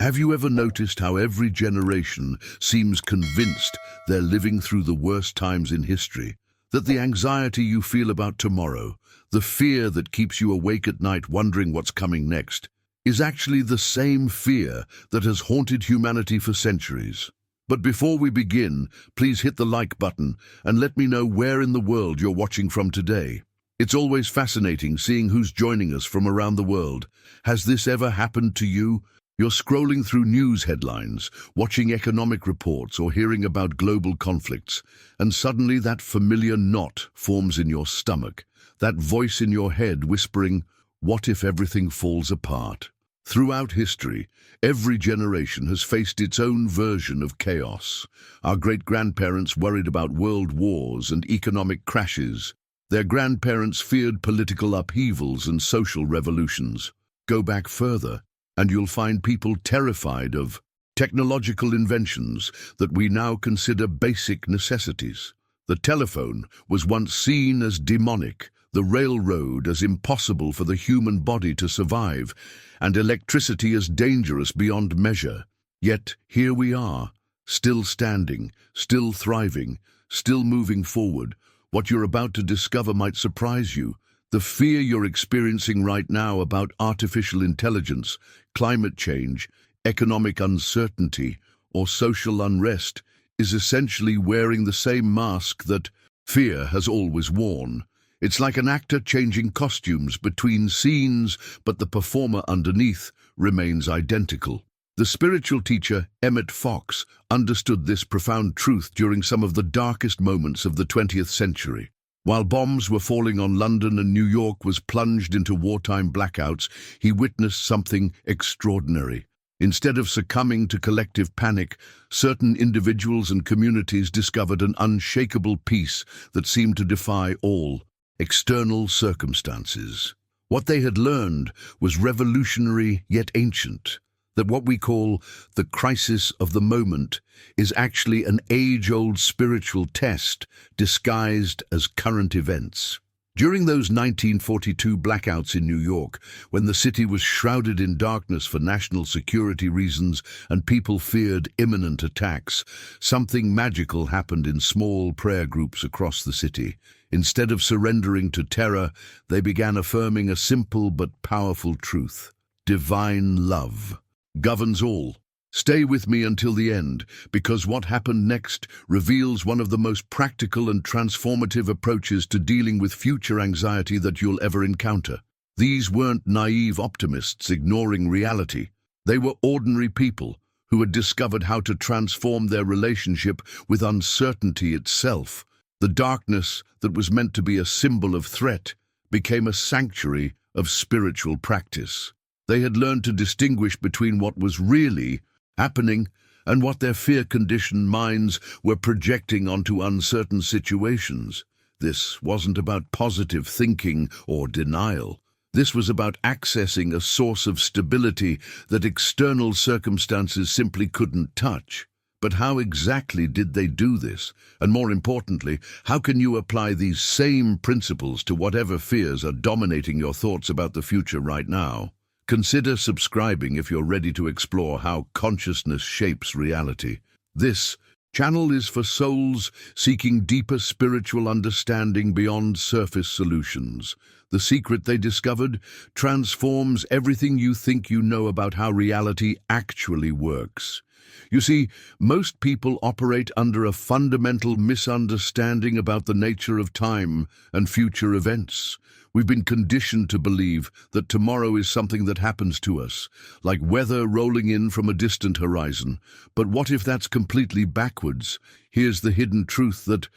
Have you ever noticed how every generation seems convinced they're living through the worst times in history? That the anxiety you feel about tomorrow, the fear that keeps you awake at night wondering what's coming next, is actually the same fear that has haunted humanity for centuries. But before we begin, please hit the like button and let me know where in the world you're watching from today. It's always fascinating seeing who's joining us from around the world. Has this ever happened to you? You're scrolling through news headlines, watching economic reports or hearing about global conflicts, and suddenly that familiar knot forms in your stomach, that voice in your head whispering, "What if everything falls apart?" Throughout history, every generation has faced its own version of chaos. Our great-grandparents worried about world wars and economic crashes. Their grandparents feared political upheavals and social revolutions. Go back further, and you'll find people terrified of technological inventions that we now consider basic necessities. The telephone was once seen as demonic, the railroad as impossible for the human body to survive, and electricity as dangerous beyond measure. Yet here we are, still standing, still thriving, still moving forward. What you're about to discover might surprise you. The fear you're experiencing right now about artificial intelligence, climate change, economic uncertainty, or social unrest is essentially wearing the same mask that fear has always worn. It's like an actor changing costumes between scenes, but the performer underneath remains identical. The spiritual teacher Emmet Fox understood this profound truth during some of the darkest moments of the 20th century. While bombs were falling on London and New York was plunged into wartime blackouts, he witnessed something extraordinary. Instead of succumbing to collective panic, certain individuals and communities discovered an unshakable peace that seemed to defy all external circumstances. What they had learned was revolutionary yet ancient, that what we call the crisis of the moment is actually an age-old spiritual test disguised as current events. During those 1942 blackouts in New York, when the city was shrouded in darkness for national security reasons and people feared imminent attacks, something magical happened in small prayer groups across the city. Instead of surrendering to terror, they began affirming a simple but powerful truth: divine love governs all. Stay with me until the end, because what happened next reveals one of the most practical and transformative approaches to dealing with future anxiety that you'll ever encounter. These weren't naive optimists ignoring reality. They were ordinary people who had discovered how to transform their relationship with uncertainty itself. The darkness that was meant to be a symbol of threat became a sanctuary of spiritual practice. They had learned to distinguish between what was really happening and what their fear-conditioned minds were projecting onto uncertain situations. This wasn't about positive thinking or denial. This was about accessing a source of stability that external circumstances simply couldn't touch. But how exactly did they do this? And more importantly, how can you apply these same principles to whatever fears are dominating your thoughts about the future right now? Consider subscribing if you're ready to explore how consciousness shapes reality. This channel is for souls seeking deeper spiritual understanding beyond surface solutions. The secret they discovered transforms everything you think you know about how reality actually works. You see, most people operate under a fundamental misunderstanding about the nature of time and future events. We've been conditioned to believe that tomorrow is something that happens to us, like weather rolling in from a distant horizon. But what if that's completely backwards? Here's the hidden truth that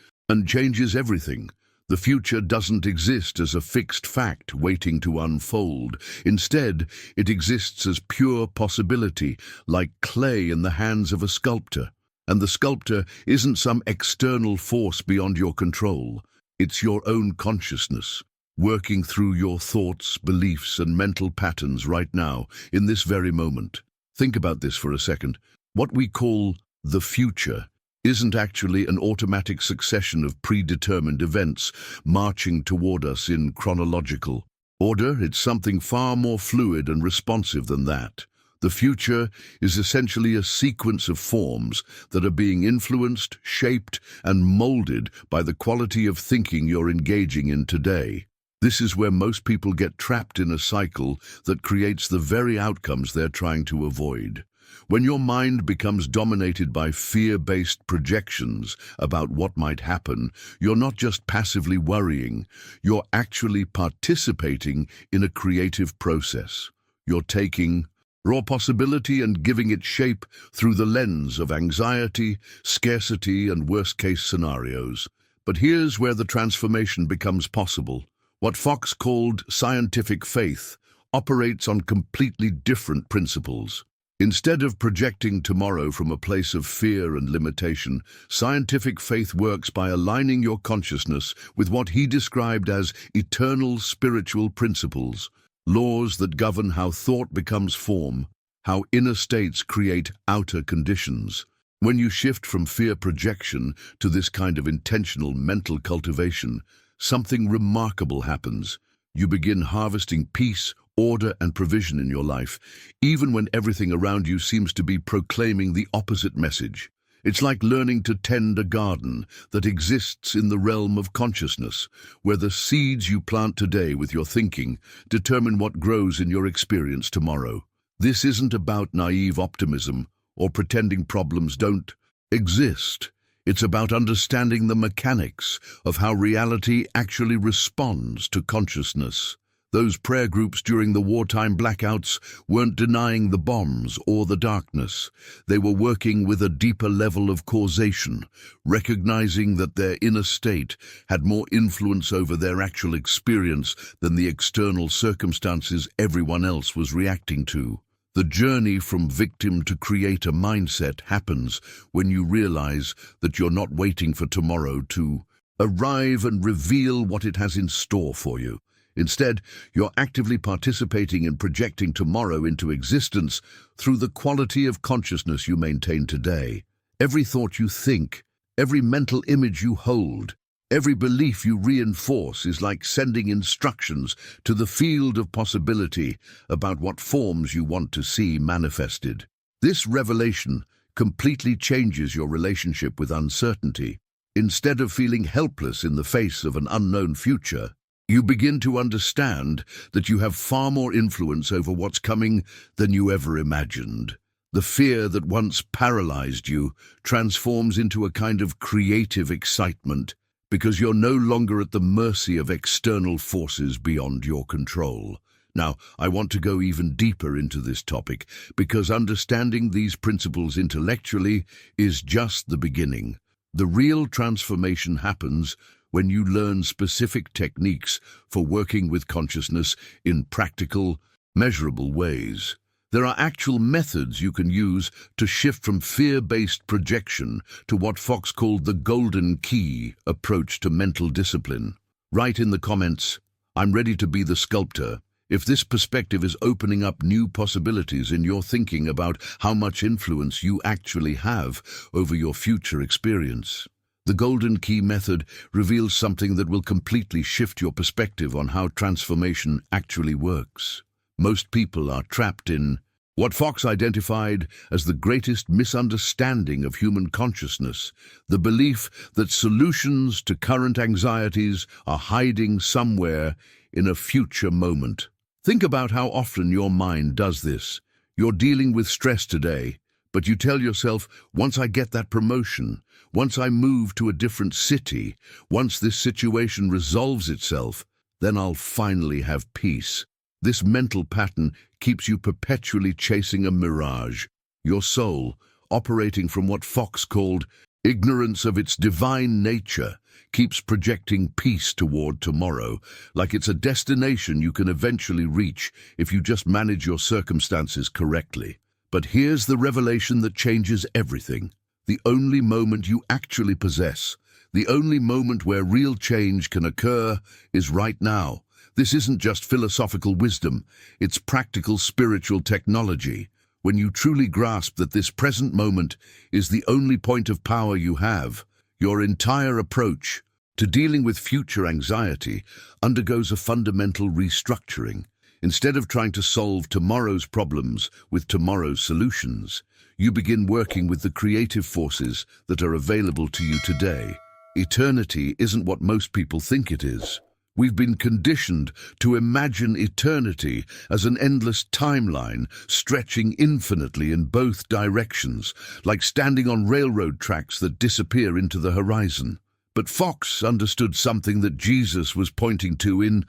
changes everything. The future doesn't exist as a fixed fact waiting to unfold. Instead, it exists as pure possibility, like clay in the hands of a sculptor. And the sculptor isn't some external force beyond your control. It's your own consciousness, working through your thoughts, beliefs, and mental patterns right now, in this very moment. Think about this for a second. What we call the future isn't actually an automatic succession of predetermined events marching toward us in chronological order. It's something far more fluid and responsive than that. The future is essentially a sequence of forms that are being influenced, shaped, and molded by the quality of thinking you're engaging in today. This is where most people get trapped in a cycle that creates the very outcomes they're trying to avoid. When your mind becomes dominated by fear-based projections about what might happen, you're not just passively worrying, you're actually participating in a creative process. You're taking raw possibility and giving it shape through the lens of anxiety, scarcity, and worst-case scenarios. But here's where the transformation becomes possible. What Fox called scientific faith operates on completely different principles. Instead of projecting tomorrow from a place of fear and limitation, scientific faith works by aligning your consciousness with what he described as eternal spiritual principles, laws that govern how thought becomes form, how inner states create outer conditions. When you shift from fear projection to this kind of intentional mental cultivation, something remarkable happens. You begin harvesting peace, order, and provision in your life, even when everything around you seems to be proclaiming the opposite message. It's like learning to tend a garden that exists in the realm of consciousness, where the seeds you plant today with your thinking determine what grows in your experience tomorrow. This isn't about naive optimism or pretending problems don't exist. It's about understanding the mechanics of how reality actually responds to consciousness. Those prayer groups during the wartime blackouts weren't denying the bombs or the darkness. They were working with a deeper level of causation, recognizing that their inner state had more influence over their actual experience than the external circumstances everyone else was reacting to. The journey from victim to creator mindset happens when you realize that you're not waiting for tomorrow to arrive and reveal what it has in store for you. Instead, you're actively participating in projecting tomorrow into existence through the quality of consciousness you maintain today. Every thought you think, every mental image you hold, every belief you reinforce is like sending instructions to the field of possibility about what forms you want to see manifested. This revelation completely changes your relationship with uncertainty. Instead of feeling helpless in the face of an unknown future, you begin to understand that you have far more influence over what's coming than you ever imagined. The fear that once paralyzed you transforms into a kind of creative excitement because you're no longer at the mercy of external forces beyond your control. Now, I want to go even deeper into this topic because understanding these principles intellectually is just the beginning. The real transformation happens when you learn specific techniques for working with consciousness in practical, measurable ways. There are actual methods you can use to shift from fear-based projection to what Fox called the golden key approach to mental discipline. Write in the comments, "I'm ready to be the sculptor," if this perspective is opening up new possibilities in your thinking about how much influence you actually have over your future experience. The golden key method reveals something that will completely shift your perspective on how transformation actually works. Most people are trapped in what Fox identified as the greatest misunderstanding of human consciousness, the belief that solutions to current anxieties are hiding somewhere in a future moment. Think about how often your mind does this. You're dealing with stress today, but you tell yourself, once I get that promotion, once I move to a different city, once this situation resolves itself, then I'll finally have peace. This mental pattern keeps you perpetually chasing a mirage. Your soul, operating from what Fox called ignorance of its divine nature, keeps projecting peace toward tomorrow, like it's a destination you can eventually reach if you just manage your circumstances correctly. But here's the revelation that changes everything. The only moment you actually possess, the only moment where real change can occur, is right now. This isn't just philosophical wisdom, it's practical spiritual technology. When you truly grasp that this present moment is the only point of power you have, your entire approach to dealing with future anxiety undergoes a fundamental restructuring. Instead of trying to solve tomorrow's problems with tomorrow's solutions, you begin working with the creative forces that are available to you today. Eternity isn't what most people think it is. We've been conditioned to imagine eternity as an endless timeline stretching infinitely in both directions, like standing on railroad tracks that disappear into the horizon. But Fox understood something that Jesus was pointing to in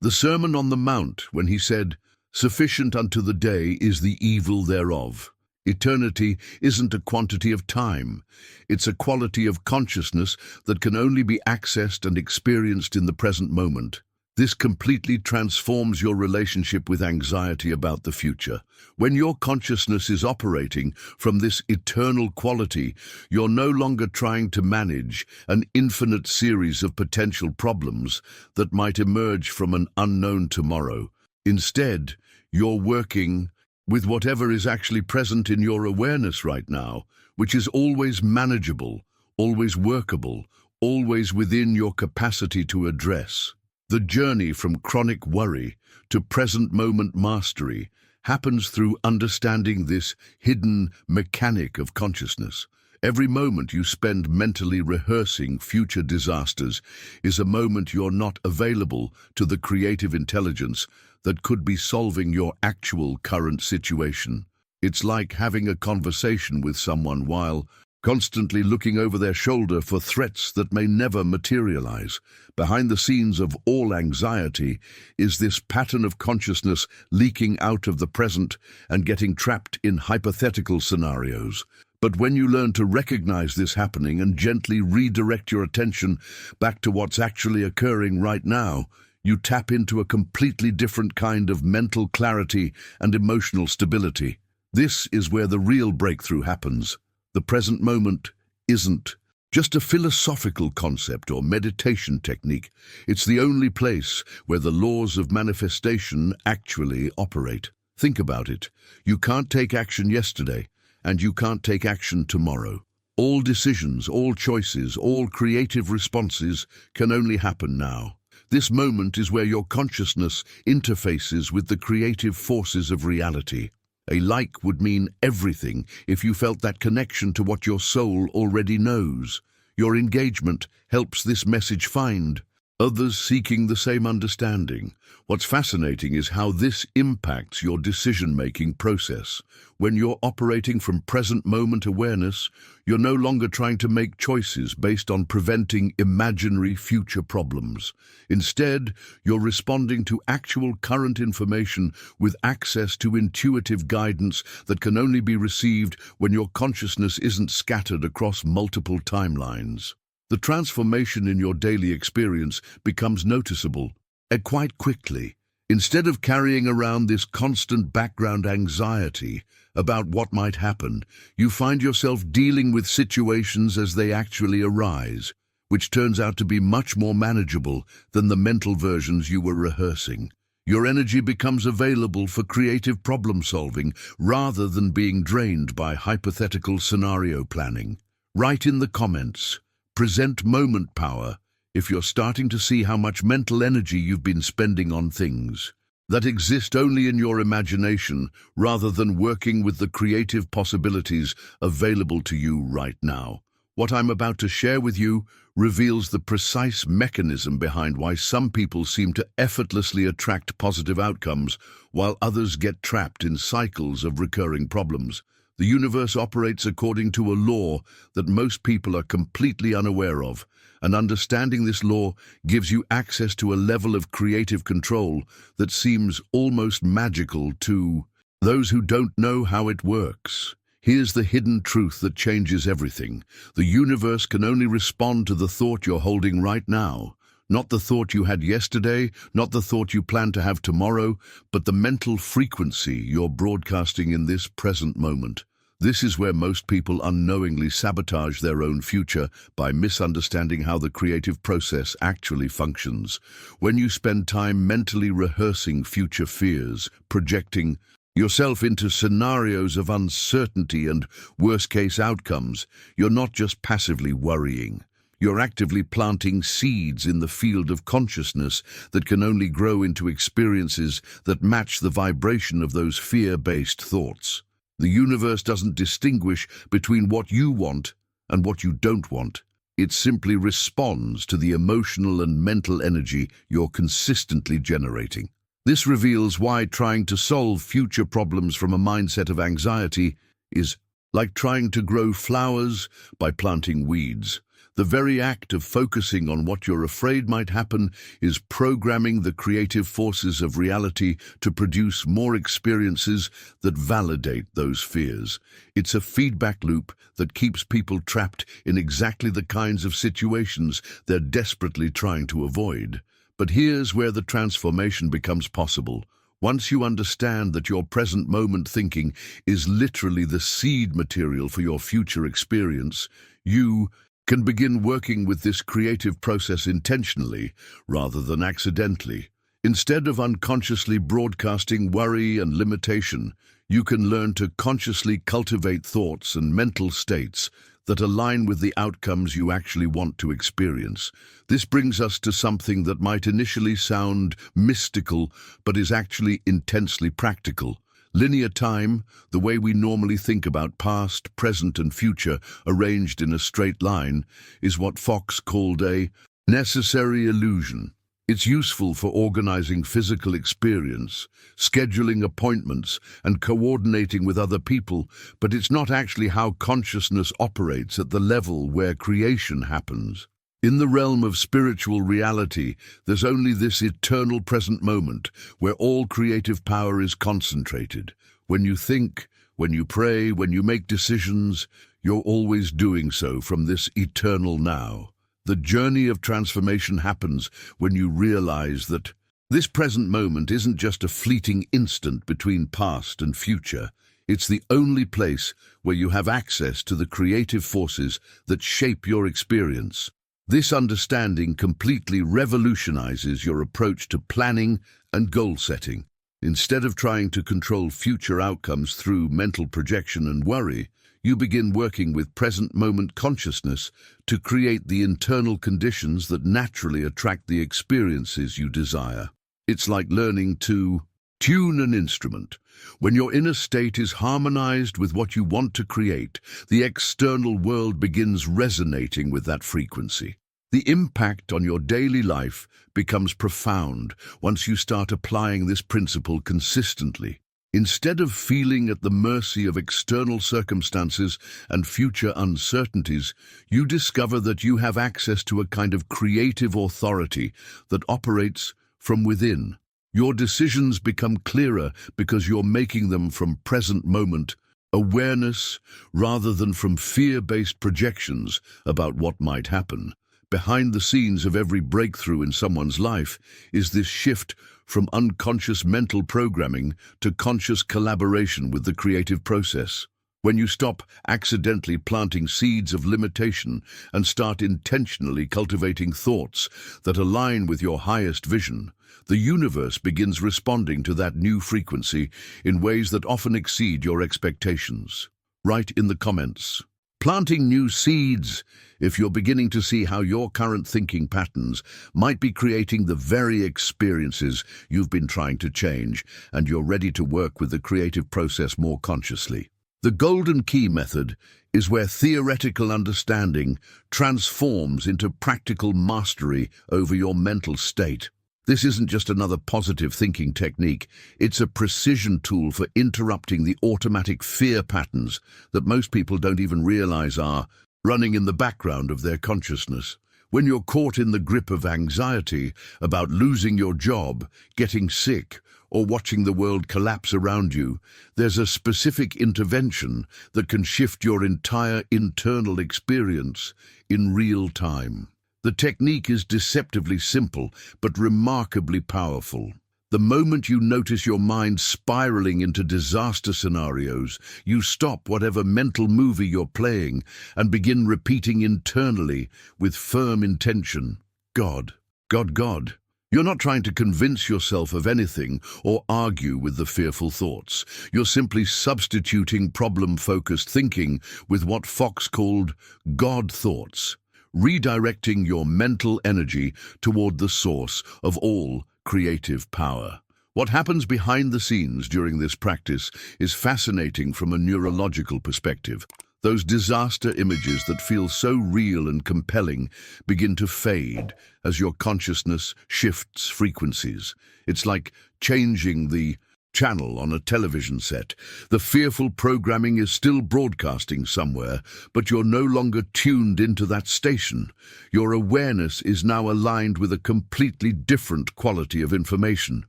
the Sermon on the Mount when he said, "Sufficient unto the day is the evil thereof." Eternity isn't a quantity of time. It's a quality of consciousness that can only be accessed and experienced in the present moment. This completely transforms your relationship with anxiety about the future. When your consciousness is operating from this eternal quality, you're no longer trying to manage an infinite series of potential problems that might emerge from an unknown tomorrow. Instead, you're working with whatever is actually present in your awareness right now, which is always manageable, always workable, always within your capacity to address. The journey from chronic worry to present moment mastery happens through understanding this hidden mechanic of consciousness. Every moment you spend mentally rehearsing future disasters is a moment you're not available to the creative intelligence that could be solving your actual current situation. It's like having a conversation with someone while constantly looking over their shoulder for threats that may never materialize. Behind the scenes of all anxiety is this pattern of consciousness leaking out of the present and getting trapped in hypothetical scenarios. But when you learn to recognize this happening and gently redirect your attention back to what's actually occurring right now, you tap into a completely different kind of mental clarity and emotional stability. This is where the real breakthrough happens. The present moment isn't just a philosophical concept or meditation technique. It's the only place where the laws of manifestation actually operate. Think about it. You can't take action yesterday, and you can't take action tomorrow. All decisions, all choices, all creative responses can only happen now. This moment is where your consciousness interfaces with the creative forces of reality. A like would mean everything if you felt that connection to what your soul already knows. Your engagement helps this message find others seeking the same understanding. What's fascinating is how this impacts your decision-making process. When you're operating from present moment awareness, you're no longer trying to make choices based on preventing imaginary future problems. Instead, you're responding to actual current information with access to intuitive guidance that can only be received when your consciousness isn't scattered across multiple timelines. The transformation in your daily experience becomes noticeable, and quite quickly. Instead of carrying around this constant background anxiety about what might happen, you find yourself dealing with situations as they actually arise, which turns out to be much more manageable than the mental versions you were rehearsing. Your energy becomes available for creative problem solving rather than being drained by hypothetical scenario planning. Write in the comments, present moment power, if you're starting to see how much mental energy you've been spending on things that exist only in your imagination rather than working with the creative possibilities available to you right now. What I'm about to share with you reveals the precise mechanism behind why some people seem to effortlessly attract positive outcomes while others get trapped in cycles of recurring problems. The universe operates according to a law that most people are completely unaware of, and understanding this law gives you access to a level of creative control that seems almost magical to those who don't know how it works. Here's the hidden truth that changes everything. The universe can only respond to the thought you're holding right now. Not the thought you had yesterday, not the thought you plan to have tomorrow, but the mental frequency you're broadcasting in this present moment. This is where most people unknowingly sabotage their own future by misunderstanding how the creative process actually functions. When you spend time mentally rehearsing future fears, projecting yourself into scenarios of uncertainty and worst-case outcomes, you're not just passively worrying. You're actively planting seeds in the field of consciousness that can only grow into experiences that match the vibration of those fear-based thoughts. The universe doesn't distinguish between what you want and what you don't want. It simply responds to the emotional and mental energy you're consistently generating. This reveals why trying to solve future problems from a mindset of anxiety is like trying to grow flowers by planting weeds. The very act of focusing on what you're afraid might happen is programming the creative forces of reality to produce more experiences that validate those fears. It's a feedback loop that keeps people trapped in exactly the kinds of situations they're desperately trying to avoid. But here's where the transformation becomes possible. Once you understand that your present moment thinking is literally the seed material for your future experience, you can begin working with this creative process intentionally rather than accidentally. Instead of unconsciously broadcasting worry and limitation, you can learn to consciously cultivate thoughts and mental states that align with the outcomes you actually want to experience. This brings us to something that might initially sound mystical, but is actually intensely practical. Linear time, the way we normally think about past, present, and future arranged in a straight line, is what Fox called a necessary illusion. It's useful for organizing physical experience, scheduling appointments, and coordinating with other people, but it's not actually how consciousness operates at the level where creation happens. In the realm of spiritual reality, there's only this eternal present moment where all creative power is concentrated. When you think, when you pray, when you make decisions, you're always doing so from this eternal now. The journey of transformation happens when you realize that this present moment isn't just a fleeting instant between past and future. It's the only place where you have access to the creative forces that shape your experience. This understanding completely revolutionizes your approach to planning and goal setting. Instead of trying to control future outcomes through mental projection and worry, you begin working with present moment consciousness to create the internal conditions that naturally attract the experiences you desire. It's like learning to tune an instrument. When your inner state is harmonized with what you want to create, the external world begins resonating with that frequency. The impact on your daily life becomes profound once you start applying this principle consistently. Instead of feeling at the mercy of external circumstances and future uncertainties, you discover that you have access to a kind of creative authority that operates from within. Your decisions become clearer because you're making them from present moment awareness rather than from fear-based projections about what might happen. Behind the scenes of every breakthrough in someone's life is this shift from unconscious mental programming to conscious collaboration with the creative process. When you stop accidentally planting seeds of limitation and start intentionally cultivating thoughts that align with your highest vision, the universe begins responding to that new frequency in ways that often exceed your expectations. Write in the comments, planting new seeds, if you're beginning to see how your current thinking patterns might be creating the very experiences you've been trying to change, and you're ready to work with the creative process more consciously. The golden key method is where theoretical understanding transforms into practical mastery over your mental state. This isn't just another positive thinking technique, it's a precision tool for interrupting the automatic fear patterns that most people don't even realize are running in the background of their consciousness. When you're caught in the grip of anxiety about losing your job, getting sick, or watching the world collapse around you, there's a specific intervention that can shift your entire internal experience in real time. The technique is deceptively simple, but remarkably powerful. The moment you notice your mind spiraling into disaster scenarios, you stop whatever mental movie you're playing and begin repeating internally with firm intention, God, God, God. You're not trying to convince yourself of anything or argue with the fearful thoughts. You're simply substituting problem-focused thinking with what Fox called God thoughts. redirecting your mental energy toward the source of all creative power. What happens behind the scenes during this practice is fascinating from a neurological perspective. Those disaster images that feel so real and compelling begin to fade as your consciousness shifts frequencies. It's like changing the channel on a television set. The fearful programming is still broadcasting somewhere, but you're no longer tuned into that station. Your awareness is now aligned with a completely different quality of information.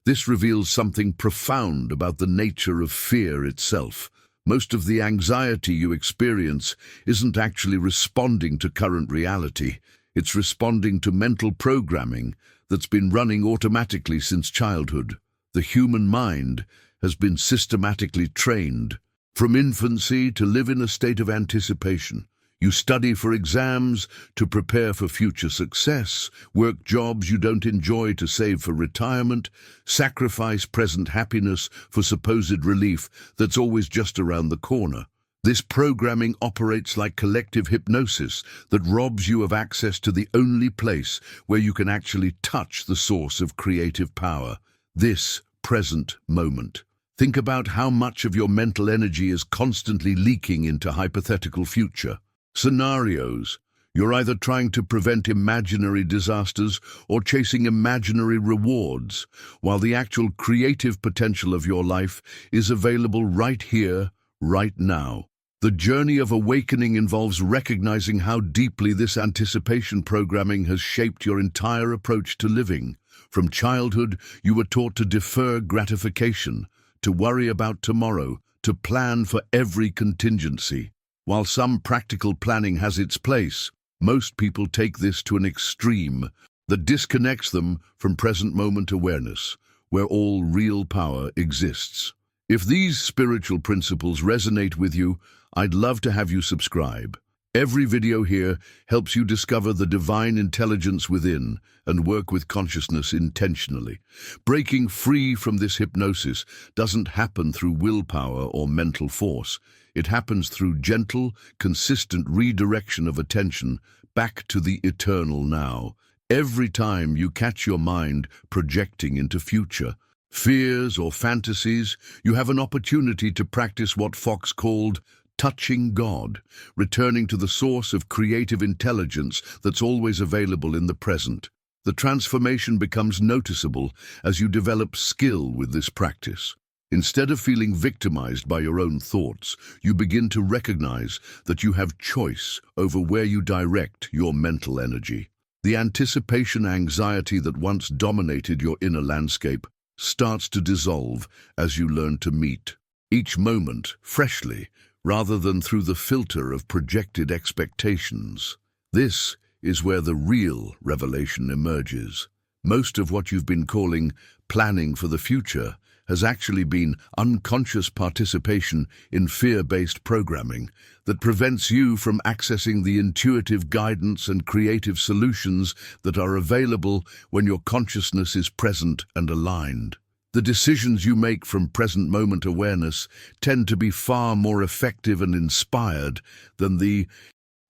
This reveals something profound about the nature of fear itself. Most of the anxiety you experience isn't actually responding to current reality. It's responding to mental programming that's been running automatically since childhood. The human mind has been systematically trained from infancy to live in a state of anticipation. You study for exams to prepare for future success, work jobs you don't enjoy to save for retirement, sacrifice present happiness for supposed relief that's always just around the corner. This programming operates like collective hypnosis that robs you of access to the only place where you can actually touch the source of creative power, this present moment. Think about how much of your mental energy is constantly leaking into hypothetical future scenarios. You're either trying to prevent imaginary disasters or chasing imaginary rewards, while the actual creative potential of your life is available right here, right now. The journey of awakening involves recognizing how deeply this anticipation programming has shaped your entire approach to living. From childhood, you were taught to defer gratification, to worry about tomorrow, to plan for every contingency. While some practical planning has its place, most people take this to an extreme that disconnects them from present moment awareness, where all real power exists. If these spiritual principles resonate with you, I'd love to have you subscribe. Every video here helps you discover the divine intelligence within and work with consciousness intentionally. Breaking free from this hypnosis doesn't happen through willpower or mental force. It happens through gentle, consistent redirection of attention back to the eternal now. Every time you catch your mind projecting into future fears or fantasies, you have an opportunity to practice what Fox called touching God, returning to the source of creative intelligence that's always available in the present. The transformation becomes noticeable as you develop skill with this practice. Instead of feeling victimized by your own thoughts, you begin to recognize that you have choice over where you direct your mental energy. The anticipation anxiety that once dominated your inner landscape starts to dissolve as you learn to meet each moment freshly, rather than through the filter of projected expectations. This is where the real revelation emerges. Most of what you've been calling planning for the future has actually been unconscious participation in fear-based programming that prevents you from accessing the intuitive guidance and creative solutions that are available when your consciousness is present and aligned. The decisions you make from present moment awareness tend to be far more effective and inspired than the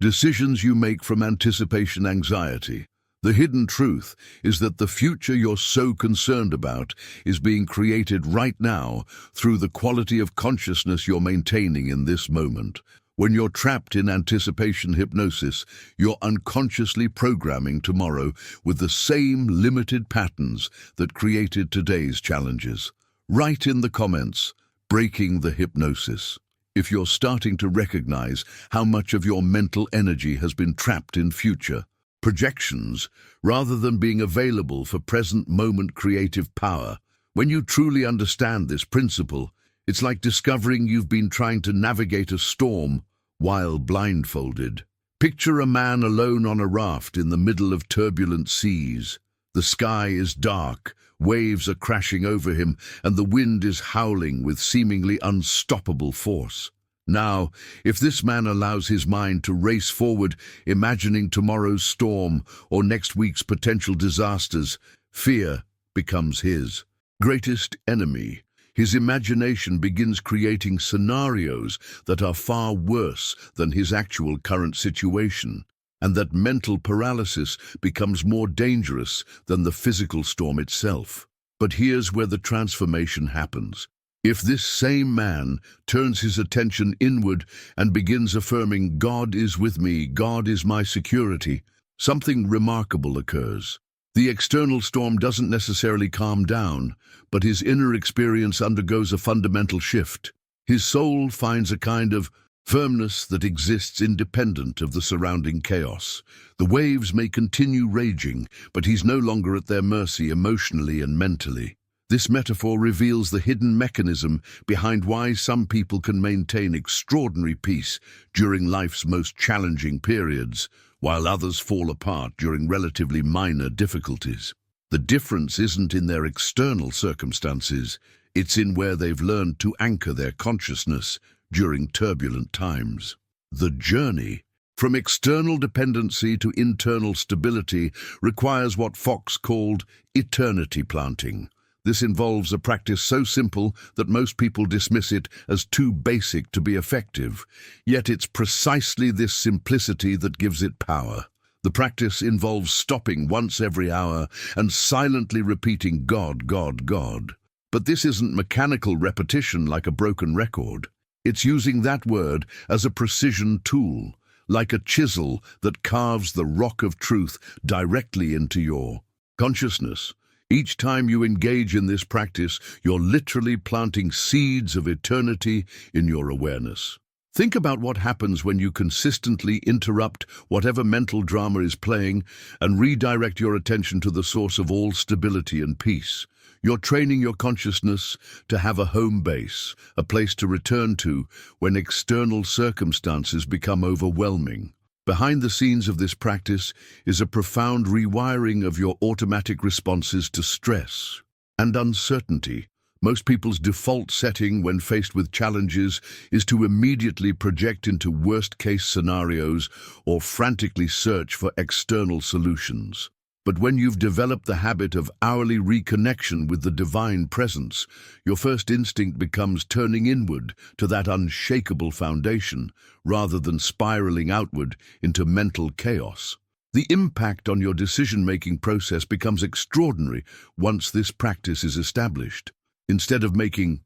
decisions you make from anticipation anxiety. The hidden truth is that the future you're so concerned about is being created right now through the quality of consciousness you're maintaining in this moment. When you're trapped in anticipation hypnosis, you're unconsciously programming tomorrow with the same limited patterns that created today's challenges. Write in the comments, breaking the hypnosis, if you're starting to recognize how much of your mental energy has been trapped in future projections rather than being available for present moment creative power. When you truly understand this principle, it's like discovering you've been trying to navigate a storm while blindfolded. Picture a man alone on a raft in the middle of turbulent seas. The sky is dark, waves are crashing over him, and the wind is howling with seemingly unstoppable force. Now, if this man allows his mind to race forward, imagining tomorrow's storm or next week's potential disasters, fear becomes his greatest enemy. His imagination begins creating scenarios that are far worse than his actual current situation. and that mental paralysis becomes more dangerous than the physical storm itself. But here's where the transformation happens. If this same man turns his attention inward and begins affirming, "God is with me, God is my security," something remarkable occurs. The external storm doesn't necessarily calm down, but his inner experience undergoes a fundamental shift. His soul finds a kind of firmness that exists independent of the surrounding chaos. The waves may continue raging, but he's no longer at their mercy emotionally and mentally. This metaphor reveals the hidden mechanism behind why some people can maintain extraordinary peace during life's most challenging periods, while others fall apart during relatively minor difficulties. The difference isn't in their external circumstances, it's in where they've learned to anchor their consciousness during turbulent times. The journey from external dependency to internal stability requires what Fox called eternity planting. This involves a practice so simple that most people dismiss it as too basic to be effective, yet it's precisely this simplicity that gives it power. The practice involves stopping once every hour and silently repeating "God, God, God." But this isn't mechanical repetition like a broken record. It's using that word as a precision tool, like a chisel that carves the rock of truth directly into your consciousness. Each time you engage in this practice, you're literally planting seeds of eternity in your awareness. Think about what happens when you consistently interrupt whatever mental drama is playing and redirect your attention to the source of all stability and peace. You're training your consciousness to have a home base, a place to return to when external circumstances become overwhelming. Behind the scenes of this practice is a profound rewiring of your automatic responses to stress and uncertainty. Most people's default setting when faced with challenges is to immediately project into worst-case scenarios or frantically search for external solutions. But when you've developed the habit of hourly reconnection with the divine presence, your first instinct becomes turning inward to that unshakable foundation, rather than spiraling outward into mental chaos. The impact on your decision-making process becomes extraordinary once this practice is established. Instead of making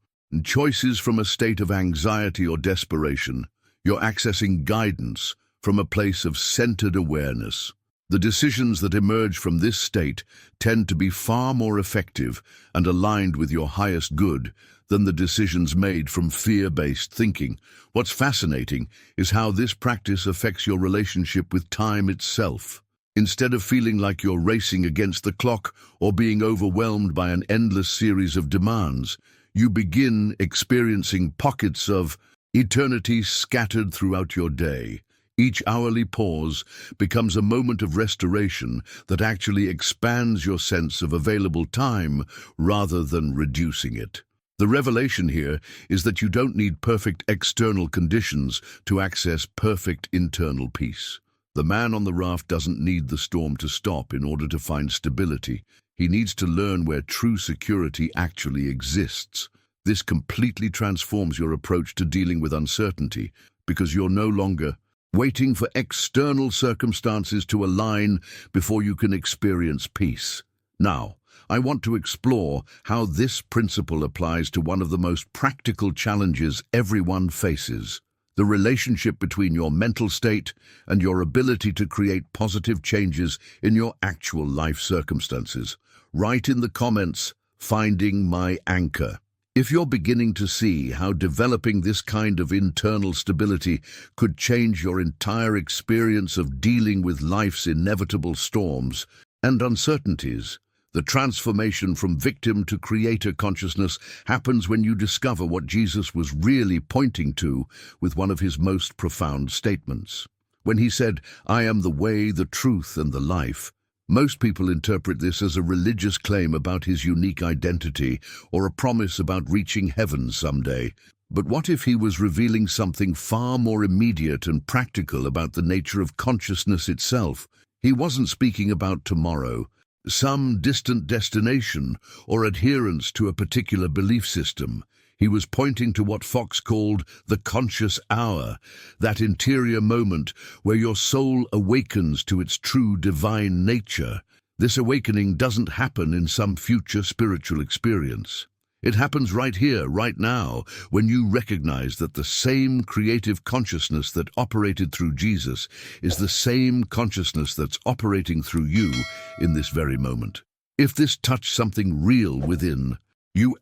choices from a state of anxiety or desperation, you're accessing guidance from a place of centered awareness. The decisions that emerge from this state tend to be far more effective and aligned with your highest good than the decisions made from fear-based thinking. What's fascinating is how this practice affects your relationship with time itself. Instead of feeling like you're racing against the clock or being overwhelmed by an endless series of demands, you begin experiencing pockets of eternity scattered throughout your day. Each hourly pause becomes a moment of restoration that actually expands your sense of available time rather than reducing it. The revelation here is that you don't need perfect external conditions to access perfect internal peace. The man on the raft doesn't need the storm to stop in order to find stability. He needs to learn where true security actually exists. This completely transforms your approach to dealing with uncertainty, because you're no longer waiting for external circumstances to align before you can experience peace. Now, I want to explore how this principle applies to one of the most practical challenges everyone faces: the relationship between your mental state and your ability to create positive changes in your actual life circumstances. Write in the comments, "Finding my anchor," if you're beginning to see how developing this kind of internal stability could change your entire experience of dealing with life's inevitable storms and uncertainties. The transformation from victim to creator consciousness happens when you discover what Jesus was really pointing to with one of his most profound statements. When he said, "I am the way, the truth, and the life," most people interpret this as a religious claim about his unique identity or a promise about reaching heaven someday. But what if he was revealing something far more immediate and practical about the nature of consciousness itself? He wasn't speaking about tomorrow, some distant destination, or adherence to a particular belief system. He was pointing to what Fox called the conscious hour, that interior moment where your soul awakens to its true divine nature. This awakening doesn't happen in some future spiritual experience. It happens right here, right now, when you recognize that the same creative consciousness that operated through Jesus is the same consciousness that's operating through you in this very moment. If this touched something real within, you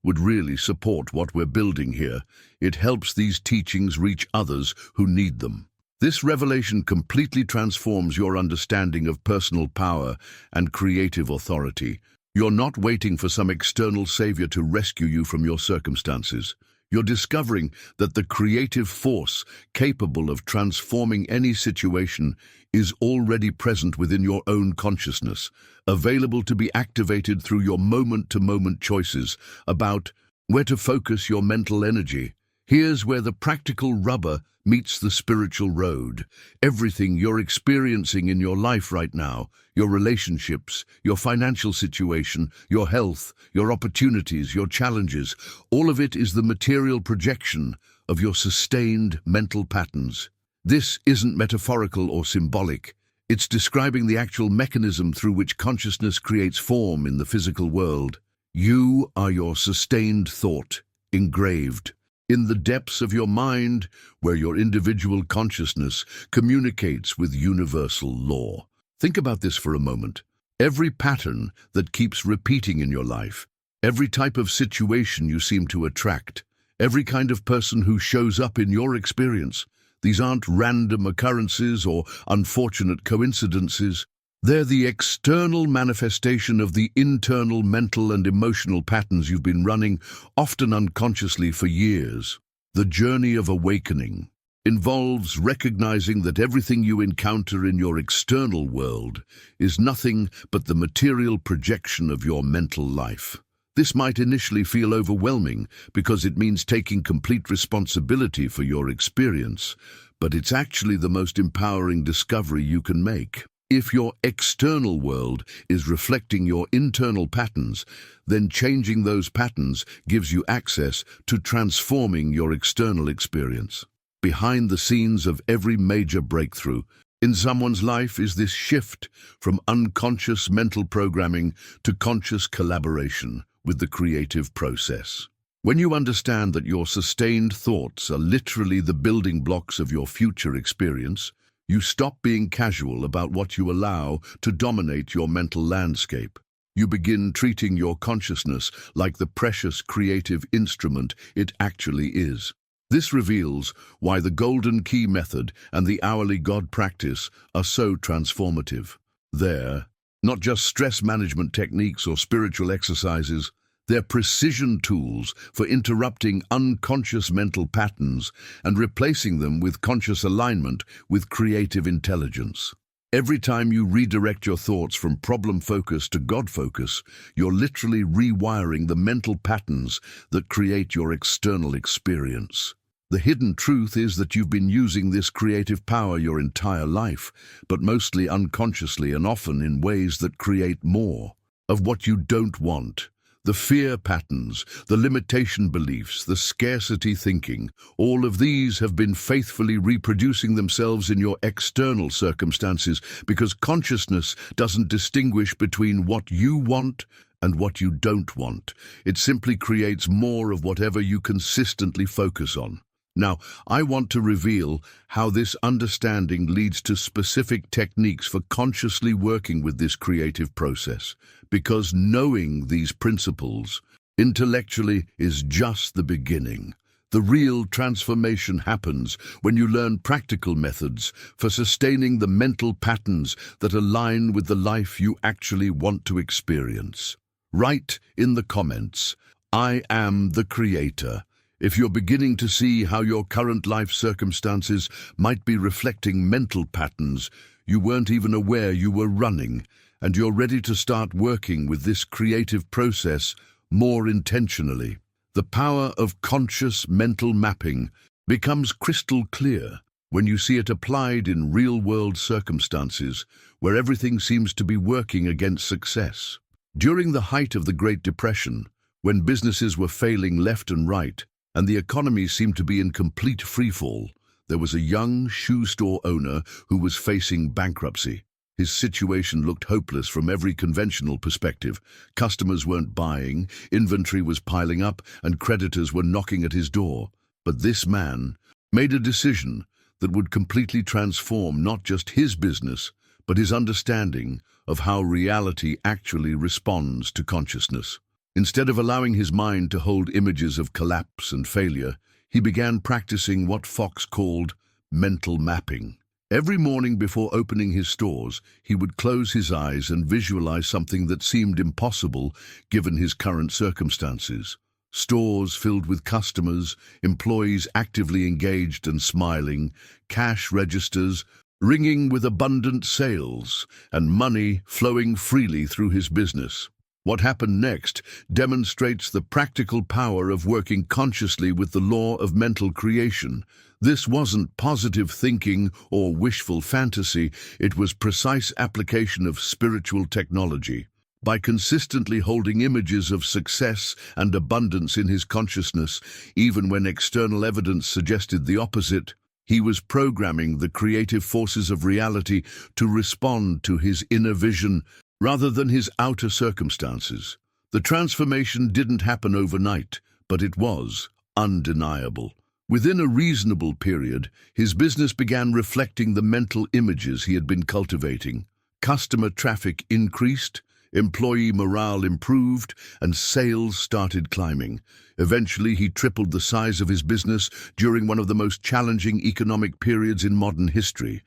would really support what we're building here. It helps these teachings reach others who need them. This revelation completely transforms your understanding of personal power and creative authority. You're not waiting for some external savior to rescue you from your circumstances. You're discovering that the creative force capable of transforming any situation is already present within your own consciousness, available to be activated through your moment-to-moment choices about where to focus your mental energy. Here's where the practical rubber meets the spiritual road. Everything you're experiencing in your life right now, your relationships, your financial situation, your health, your opportunities, your challenges, all of it is the material projection of your sustained mental patterns. This isn't metaphorical or symbolic. It's describing the actual mechanism through which consciousness creates form in the physical world. You are your sustained thought, engraved in the depths of your mind, where your individual consciousness communicates with universal law. Think about this for a moment. Every pattern that keeps repeating in your life, every type of situation you seem to attract, every kind of person who shows up in your experience, these aren't random occurrences or unfortunate coincidences. They're the external manifestation of the internal mental and emotional patterns you've been running, often unconsciously, for years. The journey of awakening involves recognizing that everything you encounter in your external world is nothing but the material projection of your mental life. This might initially feel overwhelming because it means taking complete responsibility for your experience, but it's actually the most empowering discovery you can make. If your external world is reflecting your internal patterns, then changing those patterns gives you access to transforming your external experience. Behind the scenes of every major breakthrough in someone's life is this shift from unconscious mental programming to conscious collaboration with the creative process. When you understand that your sustained thoughts are literally the building blocks of your future experience, you stop being casual about what you allow to dominate your mental landscape. You begin treating your consciousness like the precious creative instrument it actually is. This reveals why the Golden Key method and the hourly God practice are so transformative. They're not just stress management techniques or spiritual exercises. They're precision tools for interrupting unconscious mental patterns and replacing them with conscious alignment with creative intelligence. Every time you redirect your thoughts from problem focus to God focus, you're literally rewiring the mental patterns that create your external experience. The hidden truth is that you've been using this creative power your entire life, but mostly unconsciously and often in ways that create more of what you don't want. The fear patterns, the limitation beliefs, the scarcity thinking, all of these have been faithfully reproducing themselves in your external circumstances because consciousness doesn't distinguish between what you want and what you don't want. It simply creates more of whatever you consistently focus on. Now, I want to reveal how this understanding leads to specific techniques for consciously working with this creative process, because knowing these principles intellectually is just the beginning. The real transformation happens when you learn practical methods for sustaining the mental patterns that align with the life you actually want to experience. Write in the comments, "I am the creator," if you're beginning to see how your current life circumstances might be reflecting mental patterns you weren't even aware you were running, and you're ready to start working with this creative process more intentionally. The power of conscious mental mapping becomes crystal clear when you see it applied in real-world circumstances where everything seems to be working against success. During the height of the Great Depression, When businesses were failing left and right, and the economy seemed to be in complete freefall, there was a young shoe store owner who was facing bankruptcy. His situation looked hopeless from every conventional perspective. Customers weren't buying, inventory was piling up, and creditors were knocking at his door. But this man made a decision that would completely transform not just his business, but his understanding of how reality actually responds to consciousness. Instead of allowing his mind to hold images of collapse and failure, he began practicing what Fox called mental mapping. Every morning before opening his stores, he would close his eyes and visualize something that seemed impossible given his current circumstances. Stores filled with customers, employees actively engaged and smiling, cash registers ringing with abundant sales, and money flowing freely through his business. What happened next demonstrates the practical power of working consciously with the law of mental creation. This wasn't positive thinking or wishful fantasy, it was precise application of spiritual technology. By consistently holding images of success and abundance in his consciousness, even when external evidence suggested the opposite, he was programming the creative forces of reality to respond to his inner vision rather than his outer circumstances. The transformation didn't happen overnight, but it was undeniable. Within a reasonable period, his business began reflecting the mental images he had been cultivating. Customer traffic increased, employee morale improved, and sales started climbing. Eventually, he tripled the size of his business during one of the most challenging economic periods in modern history.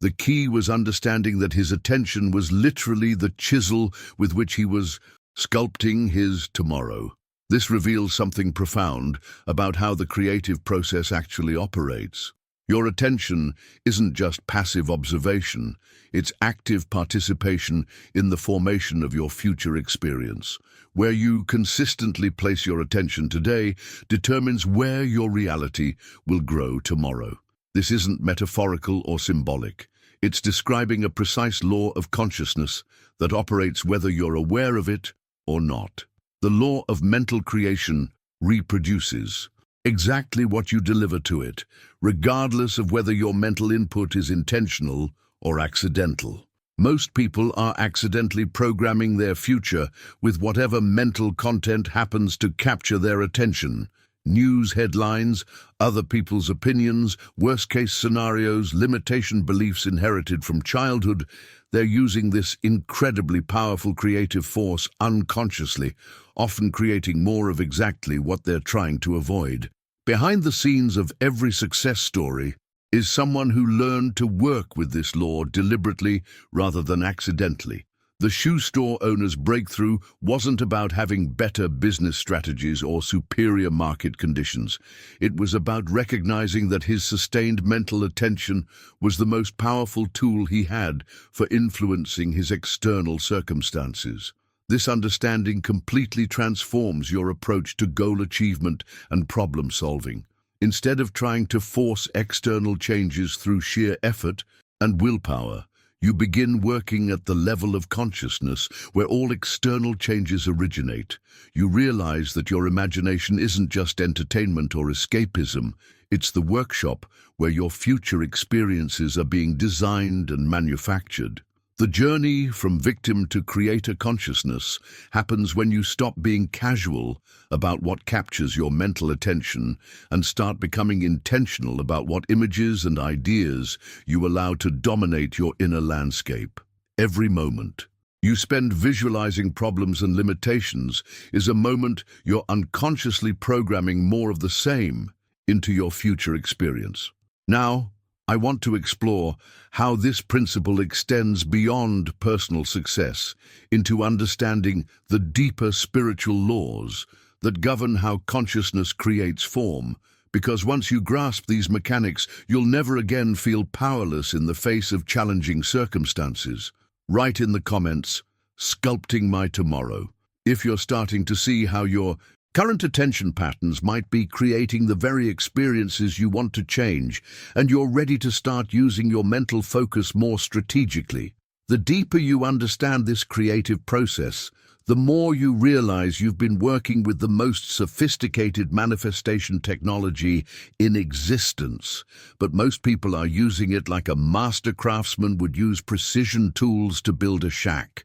The key was understanding that his attention was literally the chisel with which he was sculpting his tomorrow. This reveals something profound about how the creative process actually operates. Your attention isn't just passive observation, it's active participation in the formation of your future experience. Where you consistently place your attention today determines where your reality will grow tomorrow. This isn't metaphorical or symbolic. It's describing a precise law of consciousness that operates whether you're aware of it or not. The law of mental creation reproduces exactly what you deliver to it, regardless of whether your mental input is intentional or accidental. Most people are accidentally programming their future with whatever mental content happens to capture their attention. News headlines, other people's opinions, worst-case scenarios, limitation beliefs inherited from childhood. They're using this incredibly powerful creative force unconsciously, often creating more of exactly what they're trying to avoid. Behind the scenes of every success story is someone who learned to work with this law deliberately rather than accidentally. The shoe store owner's breakthrough wasn't about having better business strategies or superior market conditions. It was about recognizing that his sustained mental attention was the most powerful tool he had for influencing his external circumstances. This understanding completely transforms your approach to goal achievement and problem solving. Instead of trying to force external changes through sheer effort and willpower, you begin working at the level of consciousness where all external changes originate. You realize that your imagination isn't just entertainment or escapism, it's the workshop where your future experiences are being designed and manufactured. The journey from victim to creator consciousness happens when you stop being casual about what captures your mental attention and start becoming intentional about what images and ideas you allow to dominate your inner landscape. Every moment you spend visualizing problems and limitations is a moment you're unconsciously programming more of the same into your future experience. Now, I want to explore how this principle extends beyond personal success into understanding the deeper spiritual laws that govern how consciousness creates form, because once you grasp these mechanics, you'll never again feel powerless in the face of challenging circumstances. Write in the comments, "Sculpting my tomorrow," if you're starting to see how your current attention patterns might be creating the very experiences you want to change, and you're ready to start using your mental focus more strategically. The deeper you understand this creative process, the more you realize you've been working with the most sophisticated manifestation technology in existence. But most people are using it like a master craftsman would use precision tools to build a shack.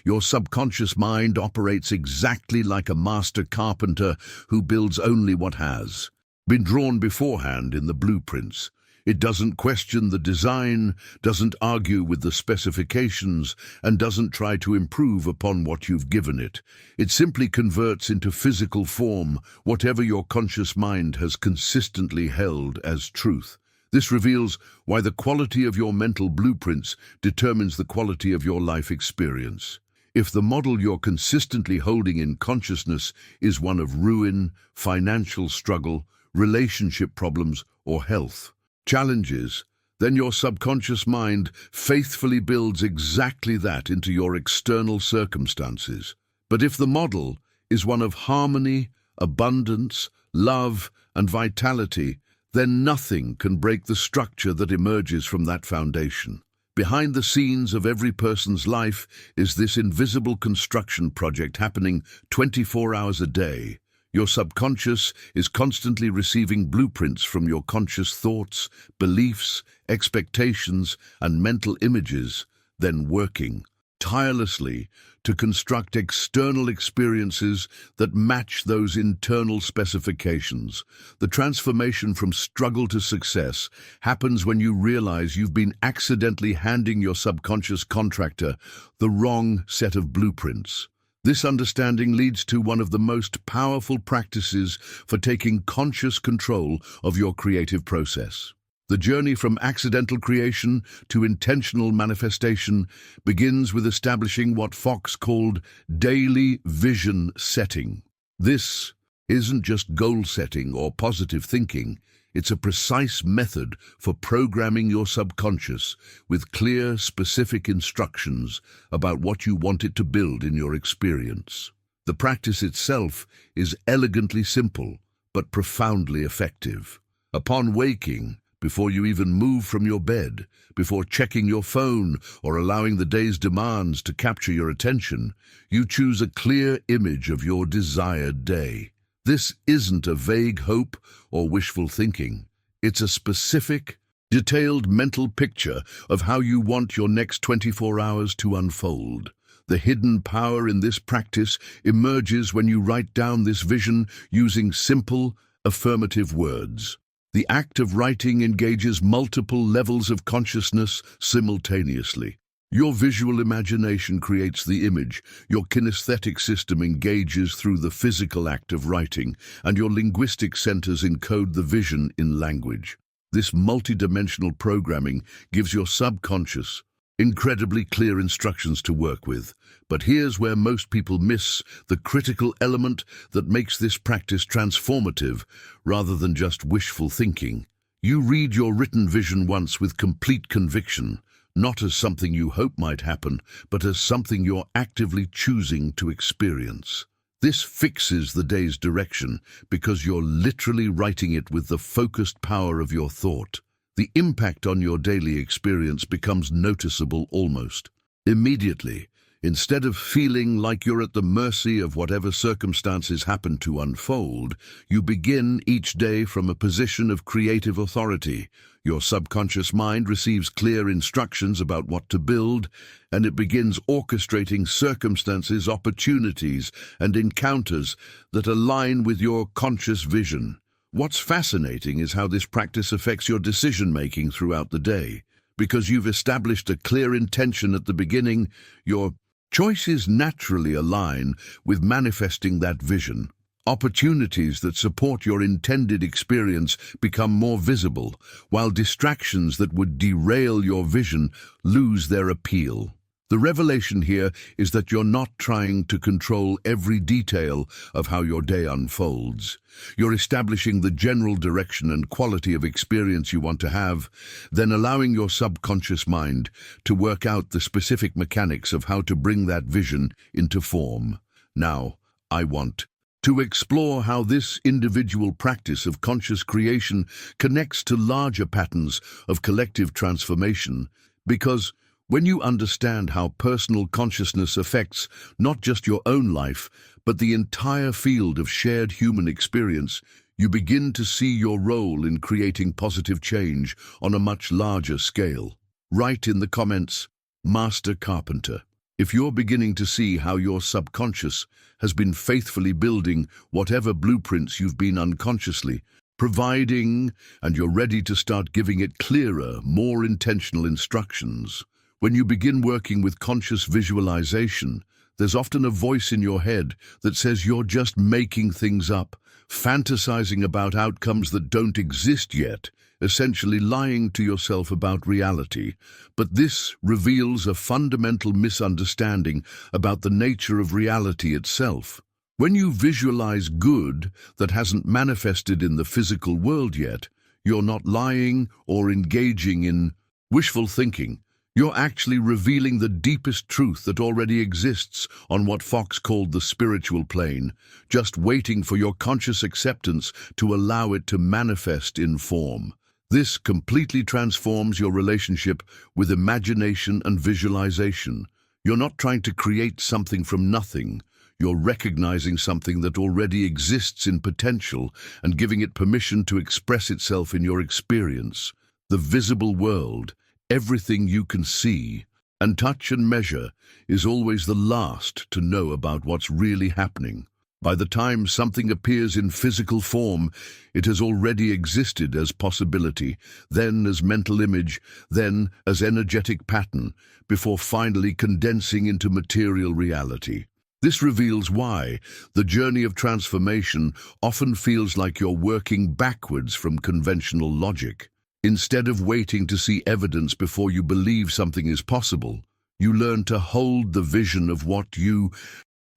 Your subconscious mind operates exactly like a master carpenter who builds only what has been drawn beforehand in the blueprints. It doesn't question the design, doesn't argue with the specifications, and doesn't try to improve upon what you've given it. It simply converts into physical form whatever your conscious mind has consistently held as truth. This reveals why the quality of your mental blueprints determines the quality of your life experience. If the model you're consistently holding in consciousness is one of ruin, financial struggle, relationship problems, or health challenges, then your subconscious mind faithfully builds exactly that into your external circumstances. But if the model is one of harmony, abundance, love, and vitality, then nothing can break the structure that emerges from that foundation. Behind the scenes of every person's life is this invisible construction project happening 24 hours a day. Your subconscious is constantly receiving blueprints from your conscious thoughts, beliefs, expectations, and mental images, then working tirelessly to construct external experiences that match those internal specifications. The transformation from struggle to success happens when you realize you've been accidentally handing your subconscious contractor the wrong set of blueprints. This understanding leads to one of the most powerful practices for taking conscious control of your creative process. The journey from accidental creation to intentional manifestation begins with establishing what Fox called daily vision setting. This isn't just goal setting or positive thinking. It's a precise method for programming your subconscious with clear, specific instructions about what you want it to build in your experience. The practice itself is elegantly simple, but profoundly effective. Upon waking, before you even move from your bed, before checking your phone or allowing the day's demands to capture your attention, you choose a clear image of your desired day. This isn't a vague hope or wishful thinking. It's a specific, detailed mental picture of how you want your next 24 hours to unfold. The hidden power in this practice emerges when you write down this vision using simple, affirmative words. The act of writing engages multiple levels of consciousness simultaneously. Your visual imagination creates the image, your kinesthetic system engages through the physical act of writing, and your linguistic centers encode the vision in language. This multidimensional programming gives your subconscious incredibly clear instructions to work with. But here's where most people miss the critical element that makes this practice transformative rather than just wishful thinking. You read your written vision once with complete conviction, not as something you hope might happen, but as something you're actively choosing to experience. This fixes the day's direction because you're literally writing it with the focused power of your thought. The impact on your daily experience becomes noticeable almost immediately. Instead of feeling like you're at the mercy of whatever circumstances happen to unfold, you begin each day from a position of creative authority. Your subconscious mind receives clear instructions about what to build, and it begins orchestrating circumstances, opportunities, and encounters that align with your conscious vision. What's fascinating is how this practice affects your decision-making throughout the day. Because you've established a clear intention at the beginning, your choices naturally align with manifesting that vision. Opportunities that support your intended experience become more visible, while distractions that would derail your vision lose their appeal. The revelation here is that you're not trying to control every detail of how your day unfolds. You're establishing the general direction and quality of experience you want to have, then allowing your subconscious mind to work out the specific mechanics of how to bring that vision into form. Now, I want to explore how this individual practice of conscious creation connects to larger patterns of collective transformation, because When you understand how personal consciousness affects not just your own life, but the entire field of shared human experience, you begin to see your role in creating positive change on a much larger scale. Write in the comments, Master Carpenter, if you're beginning to see how your subconscious has been faithfully building whatever blueprints you've been unconsciously providing, and you're ready to start giving it clearer, more intentional instructions. When you begin working with conscious visualization, there's often a voice in your head that says you're just making things up, fantasizing about outcomes that don't exist yet, essentially lying to yourself about reality. But this reveals a fundamental misunderstanding about the nature of reality itself. When you visualize good that hasn't manifested in the physical world yet, you're not lying or engaging in wishful thinking. You're actually revealing the deepest truth that already exists on what Fox called the spiritual plane, just waiting for your conscious acceptance to allow it to manifest in form. This completely transforms your relationship with imagination and visualization. You're not trying to create something from nothing. You're recognizing something that already exists in potential and giving it permission to express itself in your experience. The visible world, everything you can see and touch and measure, is always the last to know about what's really happening. By the time something appears in physical form, it has already existed as possibility, then as mental image, then as energetic pattern, before finally condensing into material reality. This reveals why the journey of transformation often feels like you're working backwards from conventional logic. Instead of waiting to see evidence before you believe something is possible, you learn to hold the vision of what you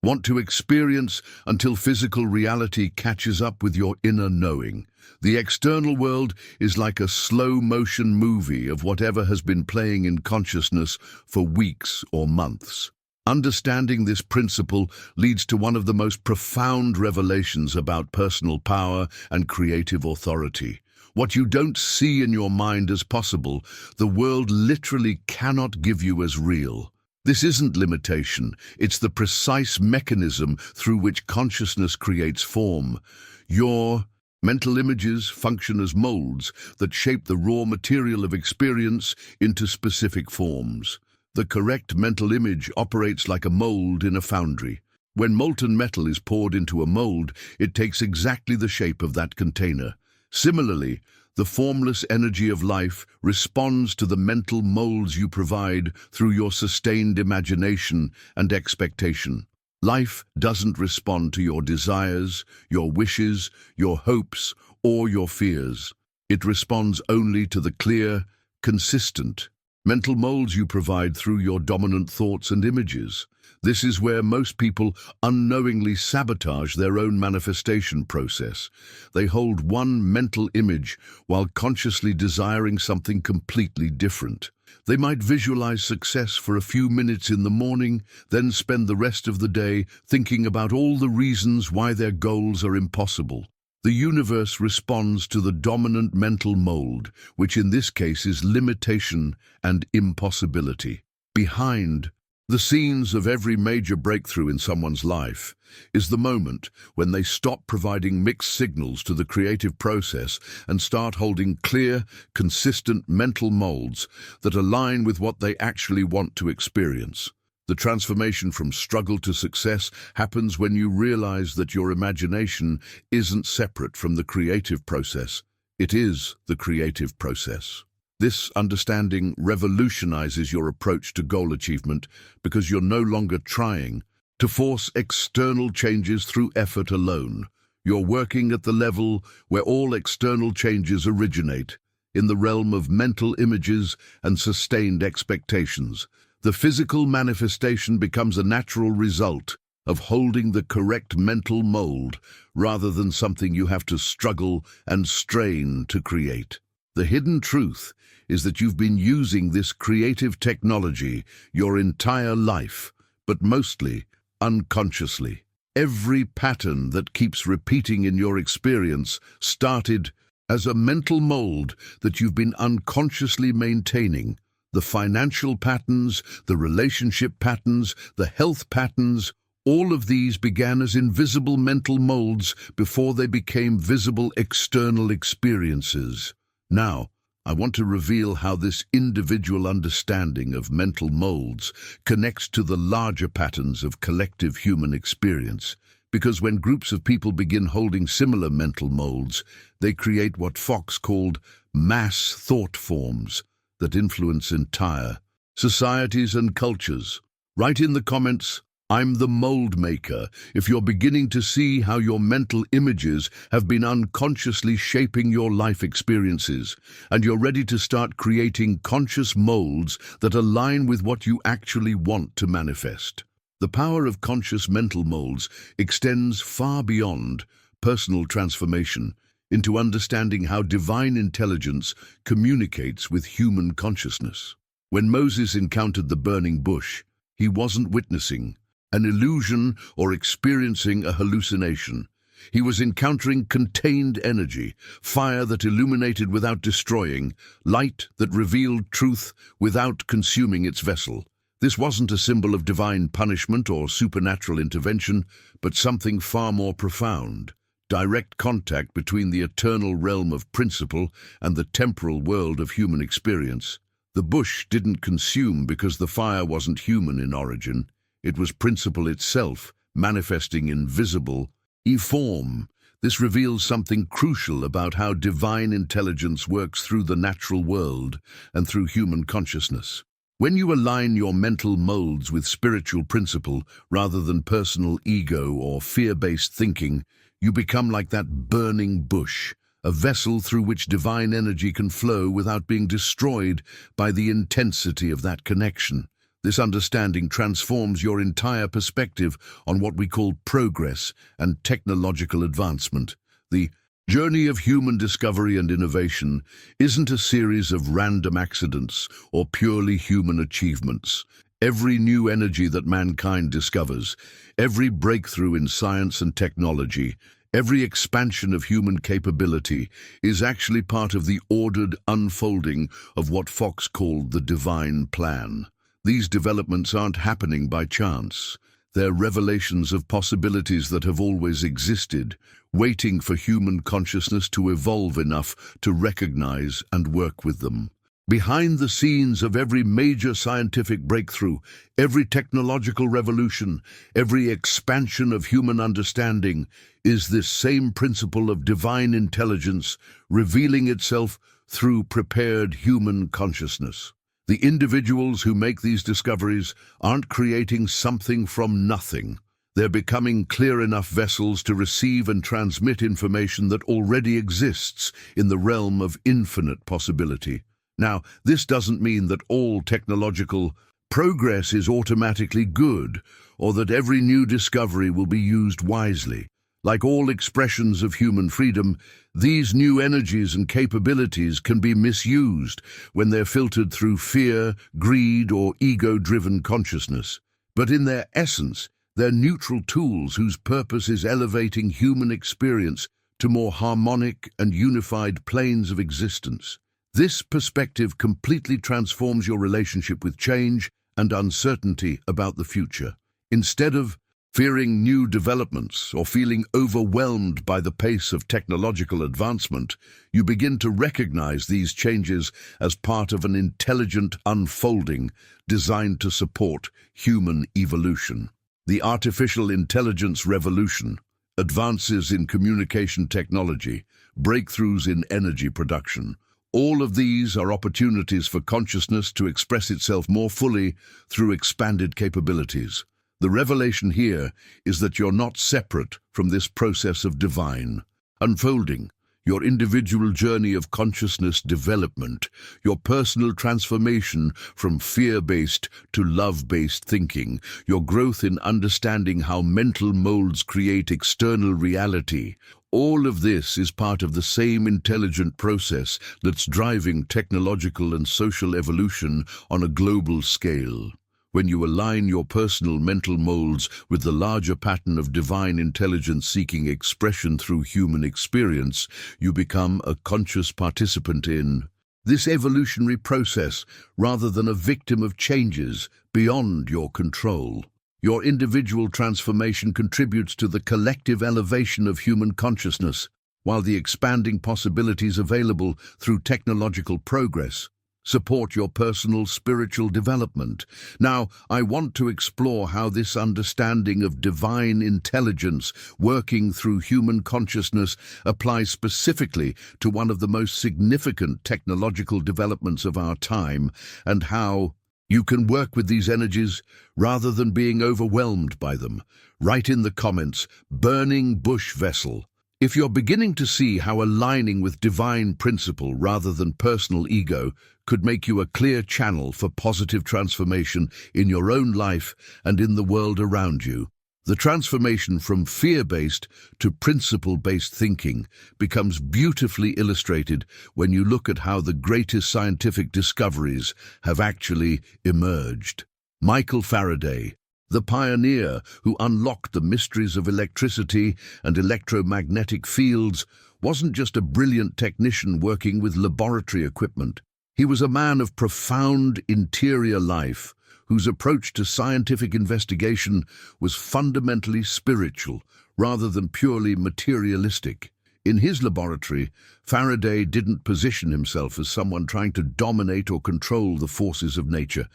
want to experience until physical reality catches up with your inner knowing. The external world is like a slow-motion movie of whatever has been playing in consciousness for weeks or months. Understanding this principle leads to one of the most profound revelations about personal power and creative authority. What you don't see in your mind as possible, the world literally cannot give you as real. This isn't limitation, it's the precise mechanism through which consciousness creates form. Your mental images function as molds that shape the raw material of experience into specific forms. The correct mental image operates like a mold in a foundry. When molten metal is poured into a mold, it takes exactly the shape of that container. Similarly, the formless energy of life responds to the mental molds you provide through your sustained imagination and expectation. Life doesn't respond to your desires, your wishes, your hopes, or your fears. It responds only to the clear, consistent mental molds you provide through your dominant thoughts and images. This is where most people unknowingly sabotage their own manifestation process. They hold one mental image while consciously desiring something completely different. They might visualize success for a few minutes in the morning, then spend the rest of the day thinking about all the reasons why their goals are impossible. The universe responds to the dominant mental mold, which in this case is limitation and impossibility. Behind the scenes of every major breakthrough in someone's life is the moment when they stop providing mixed signals to the creative process and start holding clear, consistent mental molds that align with what they actually want to experience. The transformation from struggle to success happens when you realize that your imagination isn't separate from the creative process. It is the creative process. This understanding revolutionizes your approach to goal achievement because you're no longer trying to force external changes through effort alone. You're working at the level where all external changes originate, in the realm of mental images and sustained expectations. The physical manifestation becomes a natural result of holding the correct mental mold rather than something you have to struggle and strain to create. The hidden truth is that you've been using this creative technology your entire life, but mostly unconsciously. Every pattern that keeps repeating in your experience started as a mental mold that you've been unconsciously maintaining. The financial patterns, the relationship patterns, the health patterns, all of these began as invisible mental molds before they became visible external experiences. Now, I want to reveal how this individual understanding of mental molds connects to the larger patterns of collective human experience. Because when groups of people begin holding similar mental molds, they create what Fox called mass thought forms that influence entire societies and cultures. Write in the comments, "I'm the mold maker," if you're beginning to see how your mental images have been unconsciously shaping your life experiences, and you're ready to start creating conscious molds that align with what you actually want to manifest. The power of conscious mental molds extends far beyond personal transformation into understanding how divine intelligence communicates with human consciousness. When Moses encountered the burning bush, he wasn't witnessing an illusion or experiencing a hallucination. He was encountering contained energy, fire that illuminated without destroying, light that revealed truth without consuming its vessel. This wasn't a symbol of divine punishment or supernatural intervention, but something far more profound: direct contact between the eternal realm of principle and the temporal world of human experience. The bush didn't consume because the fire wasn't human in origin. It was principle itself, manifesting in visible form. This reveals something crucial about how divine intelligence works through the natural world and through human consciousness. When you align your mental molds with spiritual principle rather than personal ego or fear-based thinking, you become like that burning bush, a vessel through which divine energy can flow without being destroyed by the intensity of that connection. This understanding transforms your entire perspective on what we call progress and technological advancement. The journey of human discovery and innovation isn't a series of random accidents or purely human achievements. Every new energy that mankind discovers, every breakthrough in science and technology, every expansion of human capability is actually part of the ordered unfolding of what Fox called the divine plan. These developments aren't happening by chance. They're revelations of possibilities that have always existed, waiting for human consciousness to evolve enough to recognize and work with them. Behind the scenes of every major scientific breakthrough, every technological revolution, every expansion of human understanding, is this same principle of divine intelligence revealing itself through prepared human consciousness. The individuals who make these discoveries aren't creating something from nothing. They're becoming clear enough vessels to receive and transmit information that already exists in the realm of infinite possibility. Now, this doesn't mean that all technological progress is automatically good, or that every new discovery will be used wisely. Like all expressions of human freedom, these new energies and capabilities can be misused when they're filtered through fear, greed, or ego-driven consciousness. But in their essence, they're neutral tools whose purpose is elevating human experience to more harmonic and unified planes of existence. This perspective completely transforms your relationship with change and uncertainty about the future. Instead of fearing new developments or feeling overwhelmed by the pace of technological advancement, you begin to recognize these changes as part of an intelligent unfolding designed to support human evolution. The artificial intelligence revolution, advances in communication technology, breakthroughs in energy production, all of these are opportunities for consciousness to express itself more fully through expanded capabilities. The revelation here is that you're not separate from this process of divine unfolding. Your individual journey of consciousness development, your personal transformation from fear-based to love-based thinking, your growth in understanding how mental molds create external reality, all of this is part of the same intelligent process that's driving technological and social evolution on a global scale. When you align your personal mental molds with the larger pattern of divine intelligence seeking expression through human experience, you become a conscious participant in this evolutionary process rather than a victim of changes beyond your control. Your individual transformation contributes to the collective elevation of human consciousness, while the expanding possibilities available through technological progress support your personal spiritual development. Now, I want to explore how this understanding of divine intelligence working through human consciousness applies specifically to one of the most significant technological developments of our time, and how you can work with these energies rather than being overwhelmed by them. Write in the comments, burning bush vessel. If you're beginning to see how aligning with divine principle rather than personal ego could make you a clear channel for positive transformation in your own life and in the world around you, the transformation from fear-based to principle-based thinking becomes beautifully illustrated when you look at how the greatest scientific discoveries have actually emerged. Michael Faraday, the pioneer who unlocked the mysteries of electricity and electromagnetic fields, wasn't just a brilliant technician working with laboratory equipment. He was a man of profound interior life, whose approach to scientific investigation was fundamentally spiritual rather than purely materialistic. In his laboratory, Faraday didn't position himself as someone trying to dominate or control the forces of nature.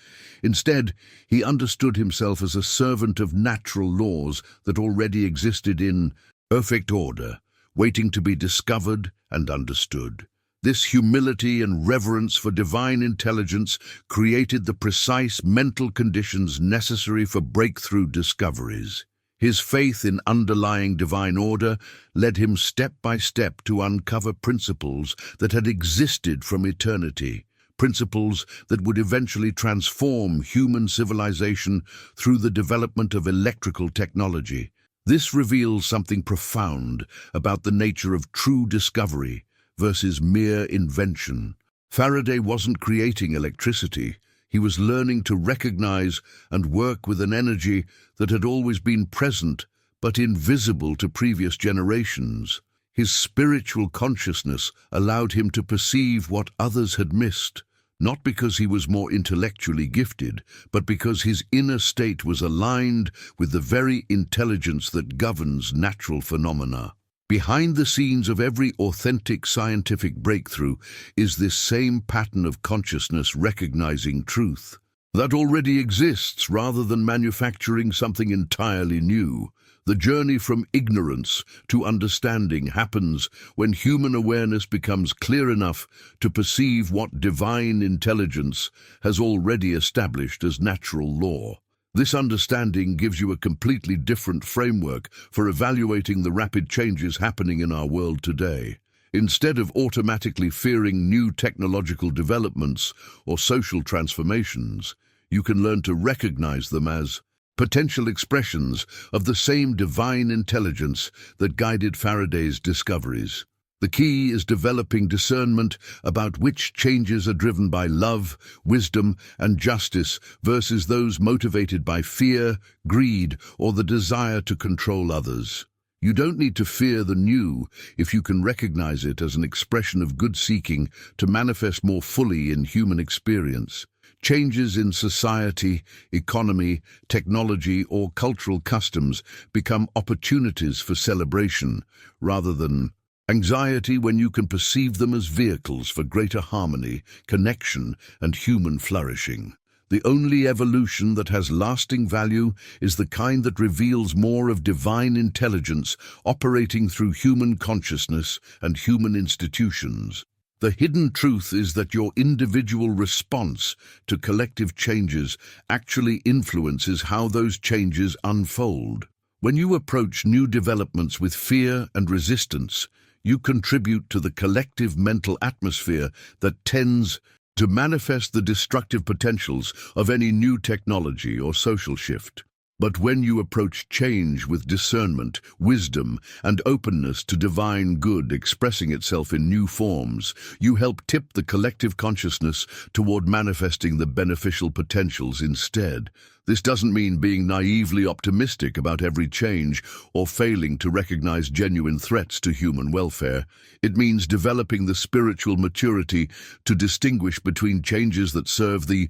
Instead, he understood himself as a servant of natural laws that already existed in perfect order, waiting to be discovered and understood. This humility and reverence for divine intelligence created the precise mental conditions necessary for breakthrough discoveries. His faith in underlying divine order led him step by step to uncover principles that had existed from eternity, principles that would eventually transform human civilization through the development of electrical technology. This reveals something profound about the nature of true discovery versus mere invention. Faraday wasn't creating electricity. He was learning to recognize and work with an energy that had always been present but invisible to previous generations. His spiritual consciousness allowed him to perceive what others had missed, not because he was more intellectually gifted, but because his inner state was aligned with the very intelligence that governs natural phenomena. Behind the scenes of every authentic scientific breakthrough is this same pattern of consciousness recognizing truth that already exists rather than manufacturing something entirely new. The journey from ignorance to understanding happens when human awareness becomes clear enough to perceive what divine intelligence has already established as natural law. This understanding gives you a completely different framework for evaluating the rapid changes happening in our world today. Instead of automatically fearing new technological developments or social transformations, you can learn to recognize them as potential expressions of the same divine intelligence that guided Faraday's discoveries. The key is developing discernment about which changes are driven by love, wisdom, and justice versus those motivated by fear, greed, or the desire to control others. You don't need to fear the new if you can recognize it as an expression of good seeking to manifest more fully in human experience. Changes in society, economy, technology, or cultural customs become opportunities for celebration rather than anxiety when you can perceive them as vehicles for greater harmony, connection, and human flourishing. The only evolution that has lasting value is the kind that reveals more of divine intelligence operating through human consciousness and human institutions. The hidden truth is that your individual response to collective changes actually influences how those changes unfold. When you approach new developments with fear and resistance, you contribute to the collective mental atmosphere that tends to manifest the destructive potentials of any new technology or social shift. But when you approach change with discernment, wisdom, and openness to divine good expressing itself in new forms, you help tip the collective consciousness toward manifesting the beneficial potentials instead. This doesn't mean being naively optimistic about every change or failing to recognize genuine threats to human welfare. It means developing the spiritual maturity to distinguish between changes that serve the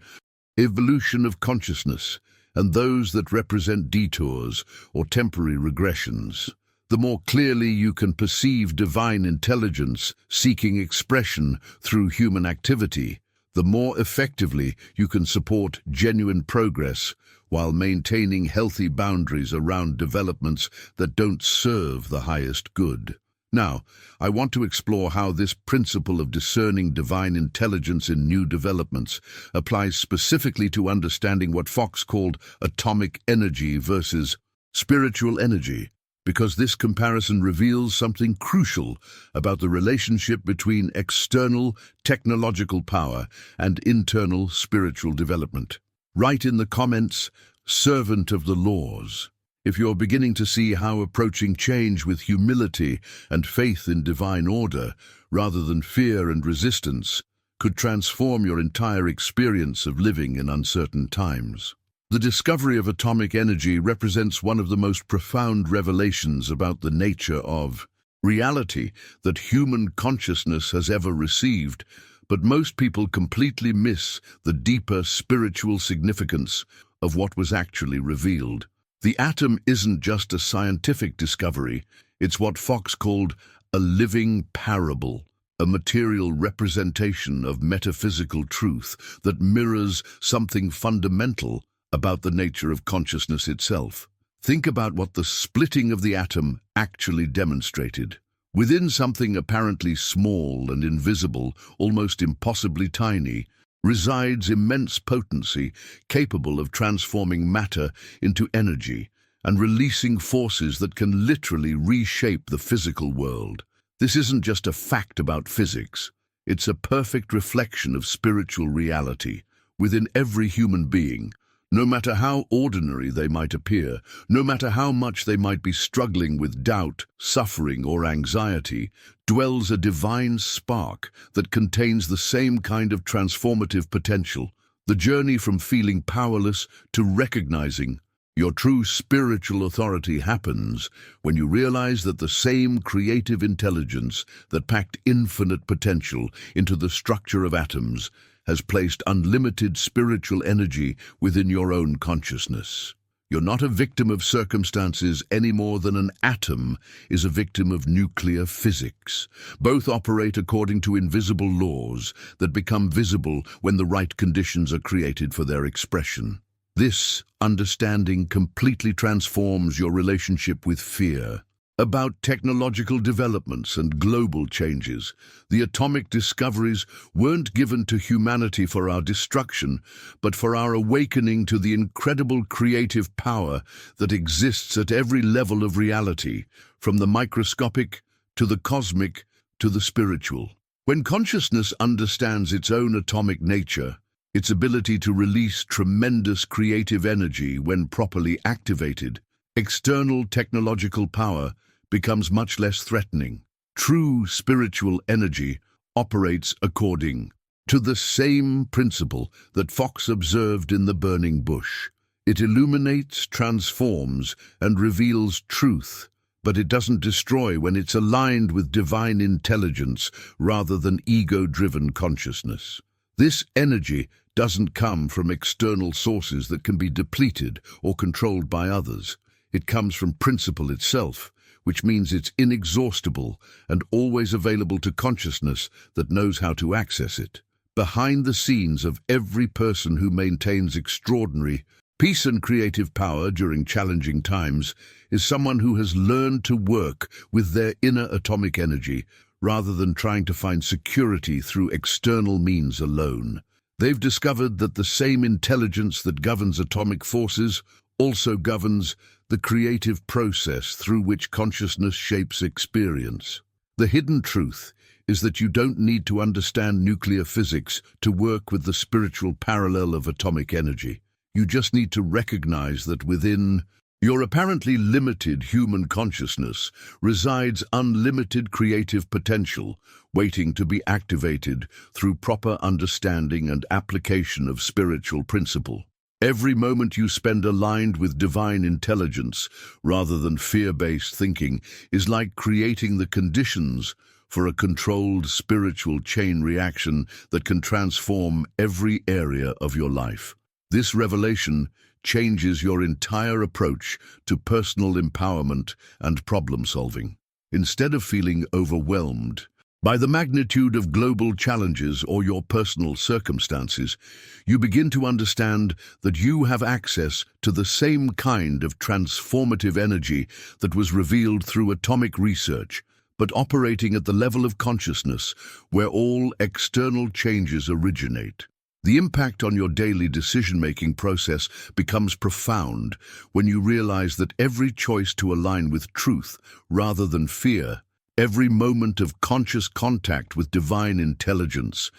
evolution of consciousness and those that represent detours or temporary regressions. The more clearly you can perceive divine intelligence seeking expression through human activity, the more effectively you can support genuine progress while maintaining healthy boundaries around developments that don't serve the highest good. Now, I want to explore how this principle of discerning divine intelligence in new developments applies specifically to understanding what Fox called atomic energy versus spiritual energy, because this comparison reveals something crucial about the relationship between external technological power and internal spiritual development. Write in the comments, "Servant of the laws," if you're beginning to see how approaching change with humility and faith in divine order, rather than fear and resistance, could transform your entire experience of living in uncertain times. The discovery of atomic energy represents one of the most profound revelations about the nature of reality that human consciousness has ever received, but most people completely miss the deeper spiritual significance of what was actually revealed. The atom isn't just a scientific discovery, it's what Fox called a living parable, a material representation of metaphysical truth that mirrors something fundamental about the nature of consciousness itself. Think about what the splitting of the atom actually demonstrated. Within something apparently small and invisible, almost impossibly tiny, resides immense potency capable of transforming matter into energy and releasing forces that can literally reshape the physical world. This isn't just a fact about physics. It's a perfect reflection of spiritual reality within every human being. No matter how ordinary they might appear, no matter how much they might be struggling with doubt, suffering, or anxiety, dwells a divine spark that contains the same kind of transformative potential. The journey from feeling powerless to recognizing your true spiritual authority happens when you realize that the same creative intelligence that packed infinite potential into the structure of atoms has placed unlimited spiritual energy within your own consciousness. You're not a victim of circumstances any more than an atom is a victim of nuclear physics. Both operate according to invisible laws that become visible when the right conditions are created for their expression. This understanding completely transforms your relationship with fear. About technological developments and global changes, the atomic discoveries weren't given to humanity for our destruction, but for our awakening to the incredible creative power that exists at every level of reality, from the microscopic to the cosmic to the spiritual. When consciousness understands its own atomic nature, its ability to release tremendous creative energy when properly activated, external technological power becomes much less threatening. True spiritual energy operates according to the same principle that Fox observed in the burning bush. It illuminates, transforms, and reveals truth, but it doesn't destroy when it's aligned with divine intelligence rather than ego-driven consciousness. This energy doesn't come from external sources that can be depleted or controlled by others. It comes from principle itself, which means it's inexhaustible and always available to consciousness that knows how to access it. Behind the scenes of every person who maintains extraordinary peace and creative power during challenging times is someone who has learned to work with their inner atomic energy rather than trying to find security through external means alone. They've discovered that the same intelligence that governs atomic forces also governs the creative process through which consciousness shapes experience. The hidden truth is that you don't need to understand nuclear physics to work with the spiritual parallel of atomic energy. You just need to recognize that within your apparently limited human consciousness resides unlimited creative potential, waiting to be activated through proper understanding and application of spiritual principle. Every moment you spend aligned with divine intelligence, rather than fear-based thinking, is like creating the conditions for a controlled spiritual chain reaction that can transform every area of your life. This revelation changes your entire approach to personal empowerment and problem-solving. Instead of feeling overwhelmed by the magnitude of global challenges or your personal circumstances, you begin to understand that you have access to the same kind of transformative energy that was revealed through atomic research, but operating at the level of consciousness where all external changes originate. The impact on your daily decision-making process becomes profound when you realize that every choice to align with truth rather than fear, every moment of conscious contact with divine intelligence,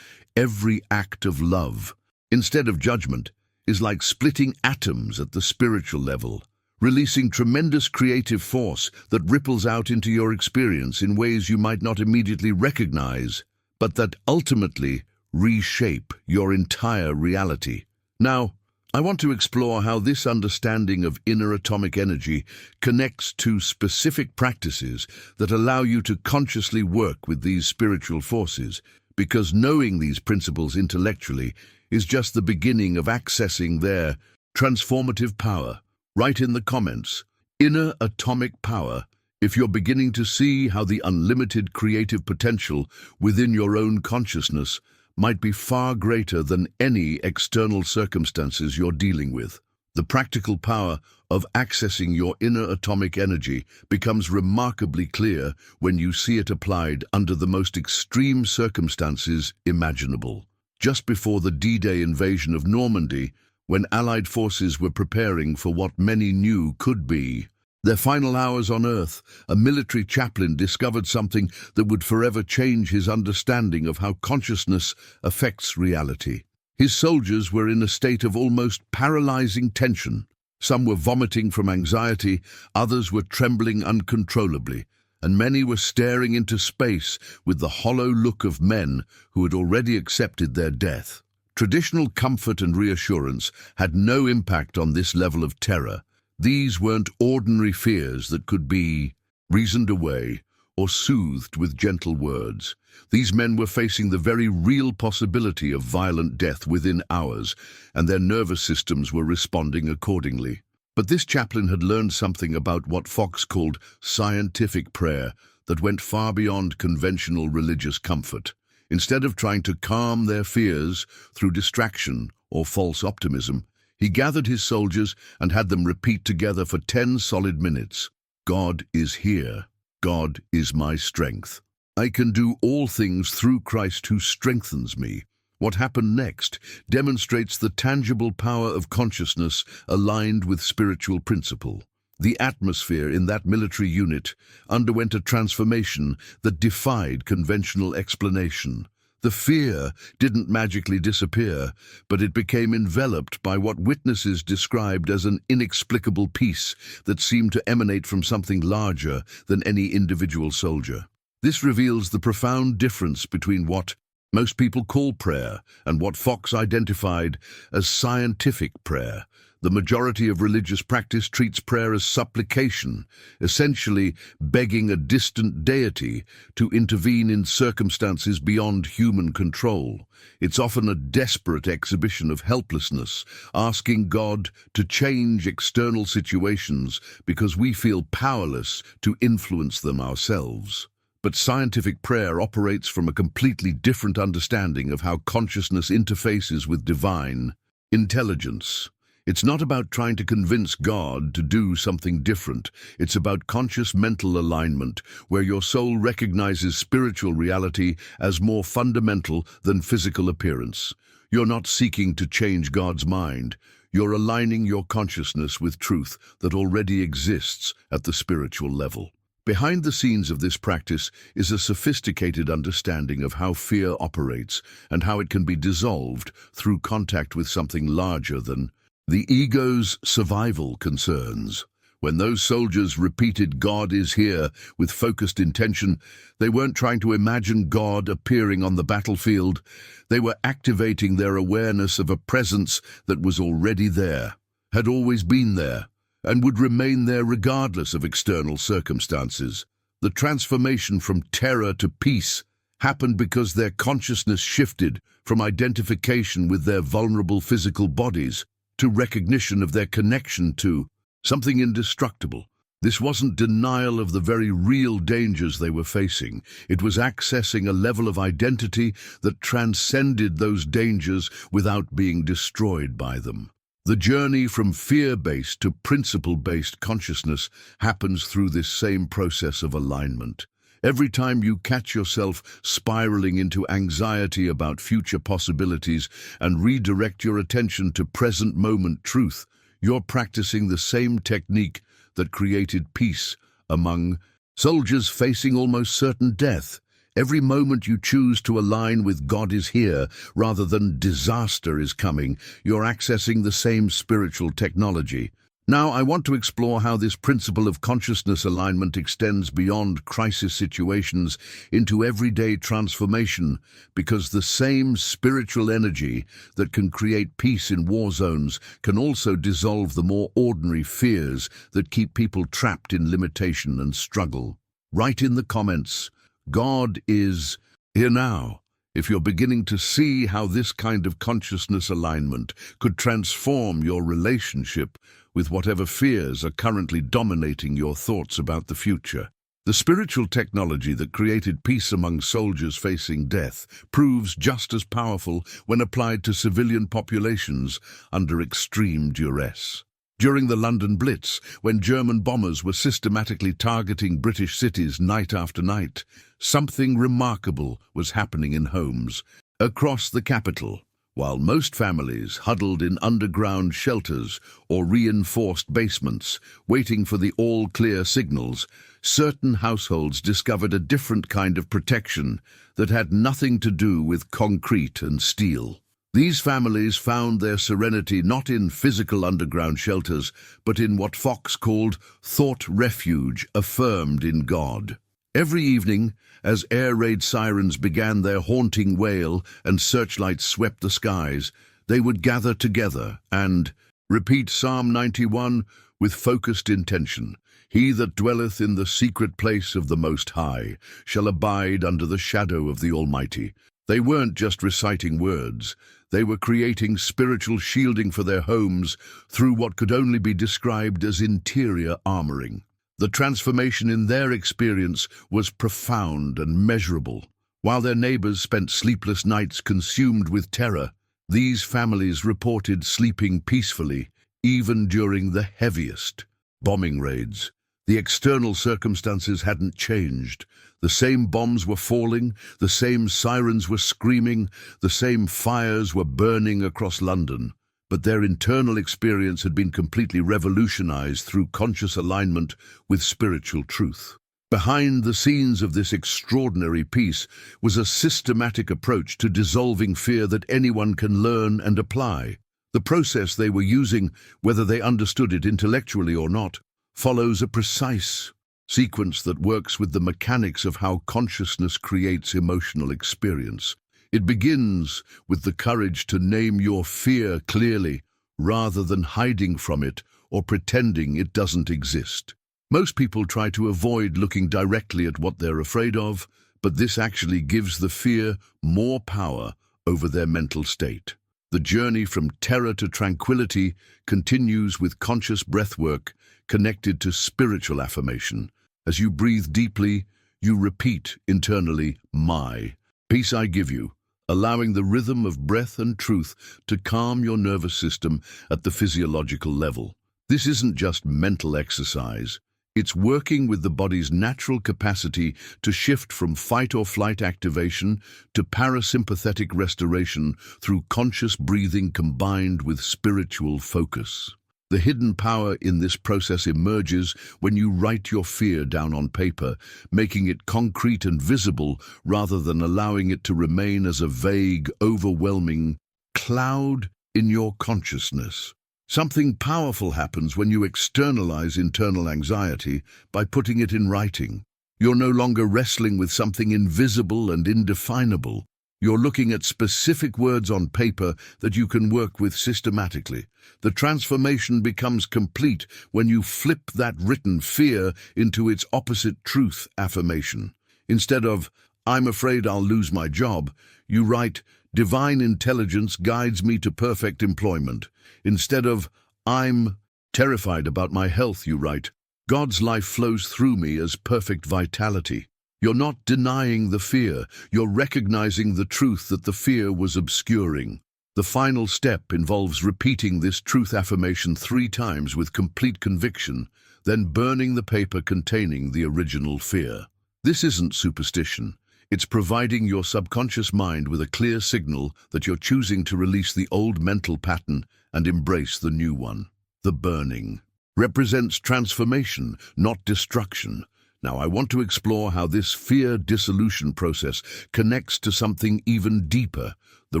every act of love, instead of judgment, is like splitting atoms at the spiritual level, releasing tremendous creative force that ripples out into your experience in ways you might not immediately recognize, but that ultimately reshape your entire reality. Now, I want to explore how this understanding of inner atomic energy connects to specific practices that allow you to consciously work with these spiritual forces, because knowing these principles intellectually is just the beginning of accessing their transformative power. Write in the comments, inner atomic power, if you're beginning to see how the unlimited creative potential within your own consciousness might be far greater than any external circumstances you're dealing with. The practical power of accessing your inner atomic energy becomes remarkably clear when you see it applied under the most extreme circumstances imaginable. Just before the D-Day invasion of Normandy, when Allied forces were preparing for what many knew could be their final hours on Earth, a military chaplain discovered something that would forever change his understanding of how consciousness affects reality. His soldiers were in a state of almost paralyzing tension. Some were vomiting from anxiety, others were trembling uncontrollably, and many were staring into space with the hollow look of men who had already accepted their death. Traditional comfort and reassurance had no impact on this level of terror. These weren't ordinary fears that could be reasoned away or soothed with gentle words. These men were facing the very real possibility of violent death within hours, and their nervous systems were responding accordingly. But this chaplain had learned something about what Fox called scientific prayer that went far beyond conventional religious comfort. Instead of trying to calm their fears through distraction or false optimism, he gathered his soldiers and had them repeat together for 10 solid minutes. God is here. God is my strength. I can do all things through Christ who strengthens me. What happened next demonstrates the tangible power of consciousness aligned with spiritual principle. The atmosphere in that military unit underwent a transformation that defied conventional explanation. The fear didn't magically disappear, but it became enveloped by what witnesses described as an inexplicable peace that seemed to emanate from something larger than any individual soldier. This reveals the profound difference between what most people call prayer and what Fox identified as scientific prayer. The majority of religious practice treats prayer as supplication, essentially begging a distant deity to intervene in circumstances beyond human control. It's often a desperate exhibition of helplessness, asking God to change external situations because we feel powerless to influence them ourselves. But scientific prayer operates from a completely different understanding of how consciousness interfaces with divine intelligence. It's not about trying to convince God to do something different. It's about conscious mental alignment, where your soul recognizes spiritual reality as more fundamental than physical appearance. You're not seeking to change God's mind. You're aligning your consciousness with truth that already exists at the spiritual level. Behind the scenes of this practice is a sophisticated understanding of how fear operates and how it can be dissolved through contact with something larger than the ego's survival concerns. When those soldiers repeated "God is here" with focused intention, they weren't trying to imagine God appearing on the battlefield. They were activating their awareness of a presence that was already there, had always been there, and would remain there regardless of external circumstances. The transformation from terror to peace happened because their consciousness shifted from identification with their vulnerable physical bodies to recognition of their connection to something indestructible. This wasn't denial of the very real dangers they were facing. It was accessing a level of identity that transcended those dangers without being destroyed by them. The journey from fear-based to principle-based consciousness happens through this same process of alignment. Every time you catch yourself spiraling into anxiety about future possibilities and redirect your attention to present moment truth, you're practicing the same technique that created peace among soldiers facing almost certain death. Every moment you choose to align with "God is here" rather than "disaster is coming," you're accessing the same spiritual technology. Now, I want to explore how this principle of consciousness alignment extends beyond crisis situations into everyday transformation, because the same spiritual energy that can create peace in war zones can also dissolve the more ordinary fears that keep people trapped in limitation and struggle. Write in the comments, "God is here now," if you're beginning to see how this kind of consciousness alignment could transform your relationship with whatever fears are currently dominating your thoughts about the future. The spiritual technology that created peace among soldiers facing death proves just as powerful when applied to civilian populations under extreme duress. During the London Blitz, when German bombers were systematically targeting British cities night after night, something remarkable was happening in homes across the capital. While most families huddled in underground shelters or reinforced basements, waiting for the all-clear signals, certain households discovered a different kind of protection that had nothing to do with concrete and steel. These families found their serenity not in physical underground shelters, but in what Fox called thought refuge affirmed in God. Every evening, as air raid sirens began their haunting wail and searchlights swept the skies, they would gather together and repeat Psalm 91 with focused intention. "He that dwelleth in the secret place of the Most High shall abide under the shadow of the Almighty." They weren't just reciting words. They were creating spiritual shielding for their homes through what could only be described as interior armoring. The transformation in their experience was profound and measurable. While their neighbors spent sleepless nights consumed with terror, these families reported sleeping peacefully, even during the heaviest bombing raids. The external circumstances hadn't changed. The same bombs were falling, the same sirens were screaming, the same fires were burning across London. But their internal experience had been completely revolutionized through conscious alignment with spiritual truth. Behind the scenes of this extraordinary peace was a systematic approach to dissolving fear that anyone can learn and apply. The process they were using, whether they understood it intellectually or not, follows a precise sequence that works with the mechanics of how consciousness creates emotional experience. It begins with the courage to name your fear clearly, rather than hiding from it or pretending it doesn't exist. Most people try to avoid looking directly at what they're afraid of, but this actually gives the fear more power over their mental state. The journey from terror to tranquility continues with conscious breathwork connected to spiritual affirmation. As you breathe deeply, you repeat internally, "My peace I give you," allowing the rhythm of breath and truth to calm your nervous system at the physiological level. This isn't just mental exercise. It's working with the body's natural capacity to shift from fight or flight activation to parasympathetic restoration through conscious breathing combined with spiritual focus. The hidden power in this process emerges when you write your fear down on paper, making it concrete and visible rather than allowing it to remain as a vague, overwhelming cloud in your consciousness. Something powerful happens when you externalize internal anxiety by putting it in writing. You're no longer wrestling with something invisible and indefinable. You're looking at specific words on paper that you can work with systematically. The transformation becomes complete when you flip that written fear into its opposite truth affirmation. Instead of, "I'm afraid I'll lose my job," you write, "Divine intelligence guides me to perfect employment." Instead of, "I'm terrified about my health," you write, "God's life flows through me as perfect vitality." You're not denying the fear, you're recognizing the truth that the fear was obscuring. The final step involves repeating this truth affirmation 3 times with complete conviction, then burning the paper containing the original fear. This isn't superstition. It's providing your subconscious mind with a clear signal that you're choosing to release the old mental pattern and embrace the new one. The burning represents transformation, not destruction. Now, I want to explore how this fear dissolution process connects to something even deeper, the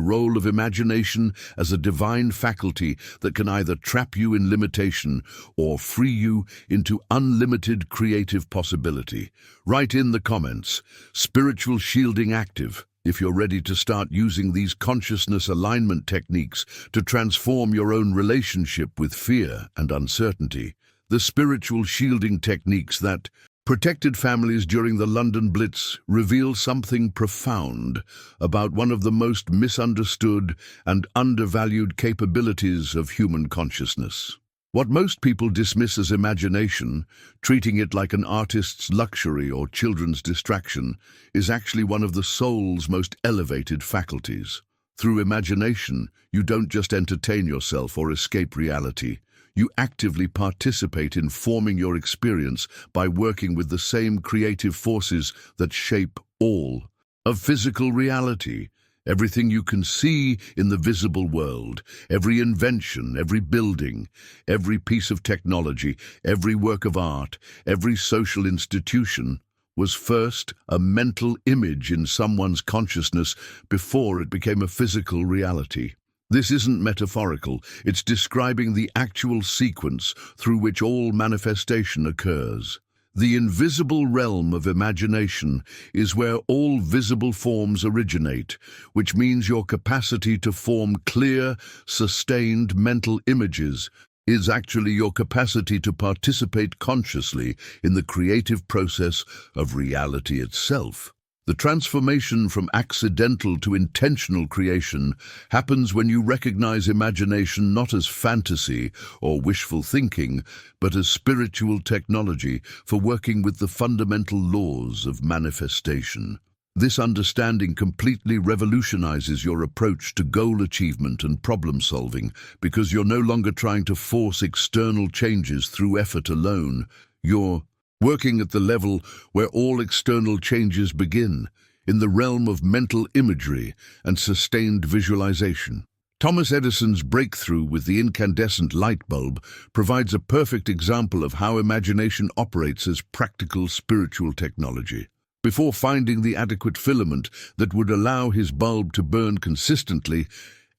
role of imagination as a divine faculty that can either trap you in limitation or free you into unlimited creative possibility. Write in the comments, "Spiritual shielding active," if you're ready to start using these consciousness alignment techniques to transform your own relationship with fear and uncertainty. The spiritual shielding techniques that protected families during the London Blitz reveal something profound about one of the most misunderstood and undervalued capabilities of human consciousness. What most people dismiss as imagination, treating it like an artist's luxury or children's distraction, is actually one of the soul's most elevated faculties. Through imagination, you don't just entertain yourself or escape reality. You actively participate in forming your experience by working with the same creative forces that shape all of physical reality. Everything you can see in the visible world, every invention, every building, every piece of technology, every work of art, every social institution, was first a mental image in someone's consciousness before it became a physical reality. This isn't metaphorical, it's describing the actual sequence through which all manifestation occurs. The invisible realm of imagination is where all visible forms originate, which means your capacity to form clear, sustained mental images is actually your capacity to participate consciously in the creative process of reality itself. The transformation from accidental to intentional creation happens when you recognize imagination not as fantasy or wishful thinking, but as spiritual technology for working with the fundamental laws of manifestation. This understanding completely revolutionizes your approach to goal achievement and problem solving because you're no longer trying to force external changes through effort alone. You're working at the level where all external changes begin, in the realm of mental imagery and sustained visualization. Thomas Edison's breakthrough with the incandescent light bulb provides a perfect example of how imagination operates as practical spiritual technology. Before finding the adequate filament that would allow his bulb to burn consistently,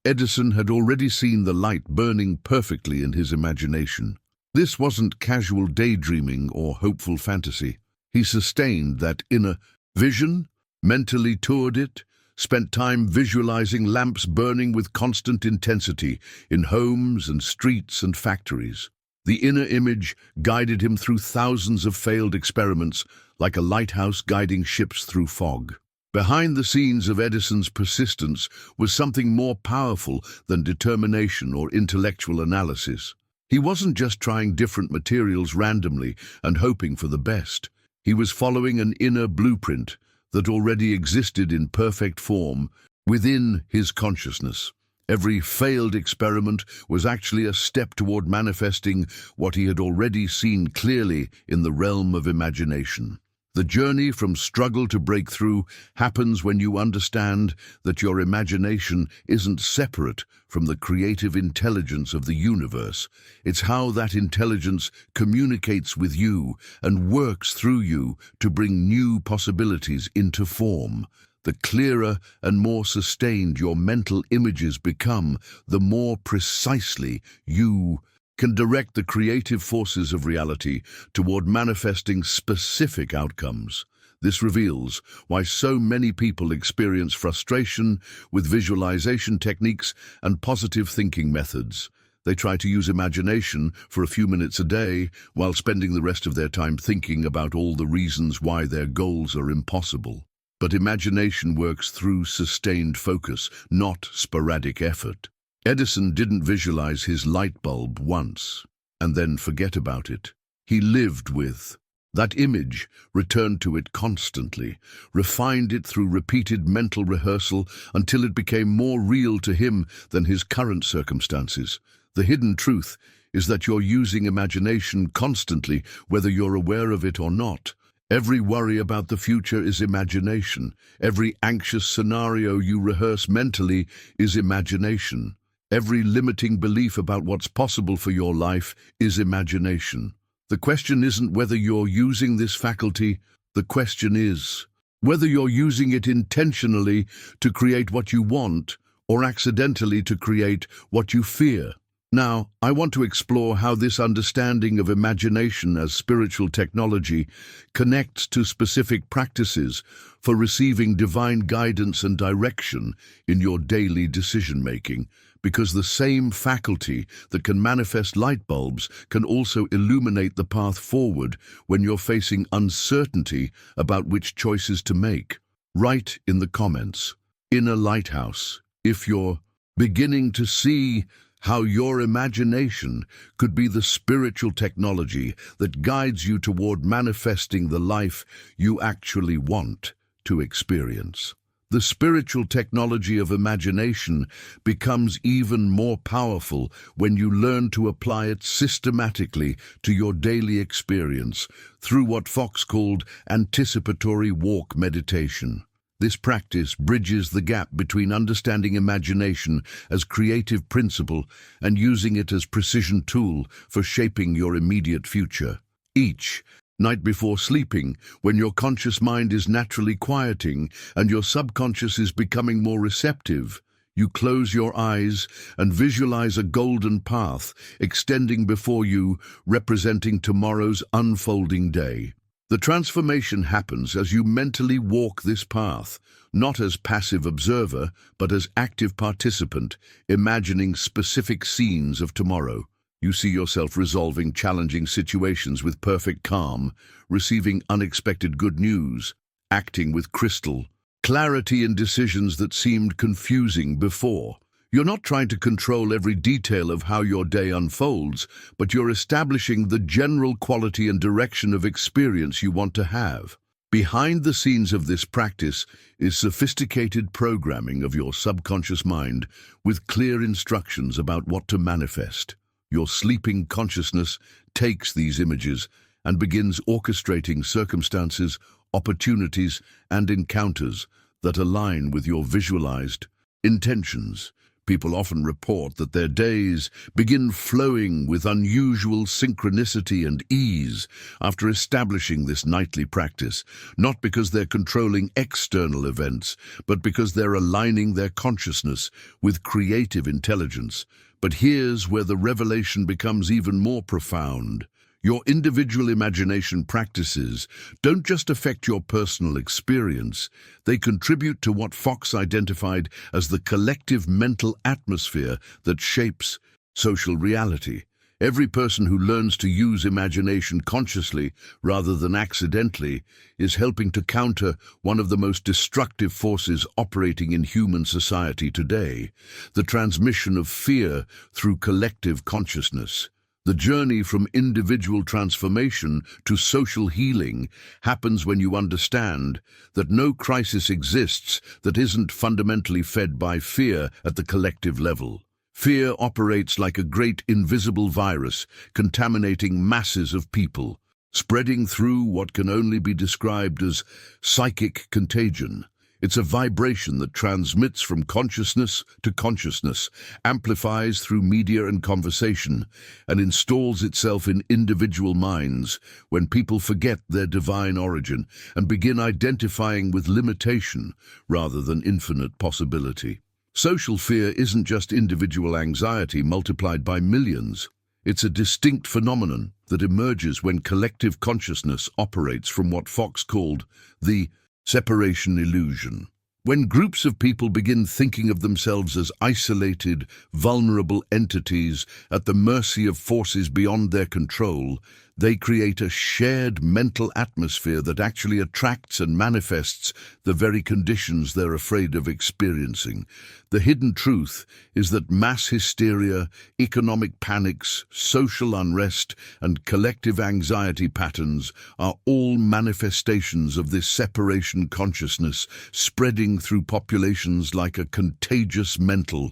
Edison had already seen the light burning perfectly in his imagination. This wasn't casual daydreaming or hopeful fantasy. He sustained that inner vision, mentally toured it, spent time visualizing lamps burning with constant intensity in homes and streets and factories. The inner image guided him through thousands of failed experiments, like a lighthouse guiding ships through fog. Behind the scenes of Edison's persistence was something more powerful than determination or intellectual analysis. He wasn't just trying different materials randomly and hoping for the best. He was following an inner blueprint that already existed in perfect form within his consciousness. Every failed experiment was actually a step toward manifesting what he had already seen clearly in the realm of imagination. The journey from struggle to breakthrough happens when you understand that your imagination isn't separate from the creative intelligence of the universe. It's how that intelligence communicates with you and works through you to bring new possibilities into form. The clearer and more sustained your mental images become, the more precisely you can direct the creative forces of reality toward manifesting specific outcomes. This reveals why so many people experience frustration with visualization techniques and positive thinking methods. They try to use imagination for a few minutes a day while spending the rest of their time thinking about all the reasons why their goals are impossible. But imagination works through sustained focus, not sporadic effort. Edison didn't visualize his light bulb once and then forget about it. He lived with that image, returned to it constantly, refined it through repeated mental rehearsal until it became more real to him than his current circumstances. The hidden truth is that you're using imagination constantly, whether you're aware of it or not. Every worry about the future is imagination. Every anxious scenario you rehearse mentally is imagination. Every limiting belief about what's possible for your life is imagination. The question isn't whether you're using this faculty, the question is whether you're using it intentionally to create what you want or accidentally to create what you fear. Now, I want to explore how this understanding of imagination as spiritual technology connects to specific practices for receiving divine guidance and direction in your daily decision-making, because the same faculty that can manifest light bulbs can also illuminate the path forward when you're facing uncertainty about which choices to make. Write in the comments, "Inner lighthouse," if you're beginning to see how your imagination could be the spiritual technology that guides you toward manifesting the life you actually want to experience. The spiritual technology of imagination becomes even more powerful when you learn to apply it systematically to your daily experience through what Fox called anticipatory walk meditation. This practice bridges the gap between understanding imagination as creative principle and using it as precision tool for shaping your immediate future. Each night before sleeping, when your conscious mind is naturally quieting and your subconscious is becoming more receptive, you close your eyes and visualize a golden path extending before you, representing tomorrow's unfolding day. The transformation happens as you mentally walk this path, not as passive observer, but as active participant, imagining specific scenes of tomorrow. You see yourself resolving challenging situations with perfect calm, receiving unexpected good news, acting with crystal clarity in decisions that seemed confusing before. You're not trying to control every detail of how your day unfolds, but you're establishing the general quality and direction of experience you want to have. Behind the scenes of this practice is sophisticated programming of your subconscious mind with clear instructions about what to manifest. Your sleeping consciousness takes these images and begins orchestrating circumstances, opportunities, and encounters that align with your visualized intentions. People often report that their days begin flowing with unusual synchronicity and ease after establishing this nightly practice, not because they're controlling external events, but because they're aligning their consciousness with creative intelligence. But here's where the revelation becomes even more profound. Your individual imagination practices don't just affect your personal experience, they contribute to what Fox identified as the collective mental atmosphere that shapes social reality. Every person who learns to use imagination consciously rather than accidentally is helping to counter one of the most destructive forces operating in human society today, the transmission of fear through collective consciousness. The journey from individual transformation to social healing happens when you understand that no crisis exists that isn't fundamentally fed by fear at the collective level. Fear operates like a great invisible virus, contaminating masses of people, spreading through what can only be described as psychic contagion. It's a vibration that transmits from consciousness to consciousness, amplifies through media and conversation, and installs itself in individual minds when people forget their divine origin and begin identifying with limitation rather than infinite possibility. Social fear isn't just individual anxiety multiplied by millions. It's a distinct phenomenon that emerges when collective consciousness operates from what Fox called the separation illusion. When groups of people begin thinking of themselves as isolated, vulnerable entities at the mercy of forces beyond their control, they create a shared mental atmosphere that actually attracts and manifests the very conditions they're afraid of experiencing. The hidden truth is that mass hysteria, economic panics, social unrest, and collective anxiety patterns are all manifestations of this separation consciousness spreading through populations like a contagious mental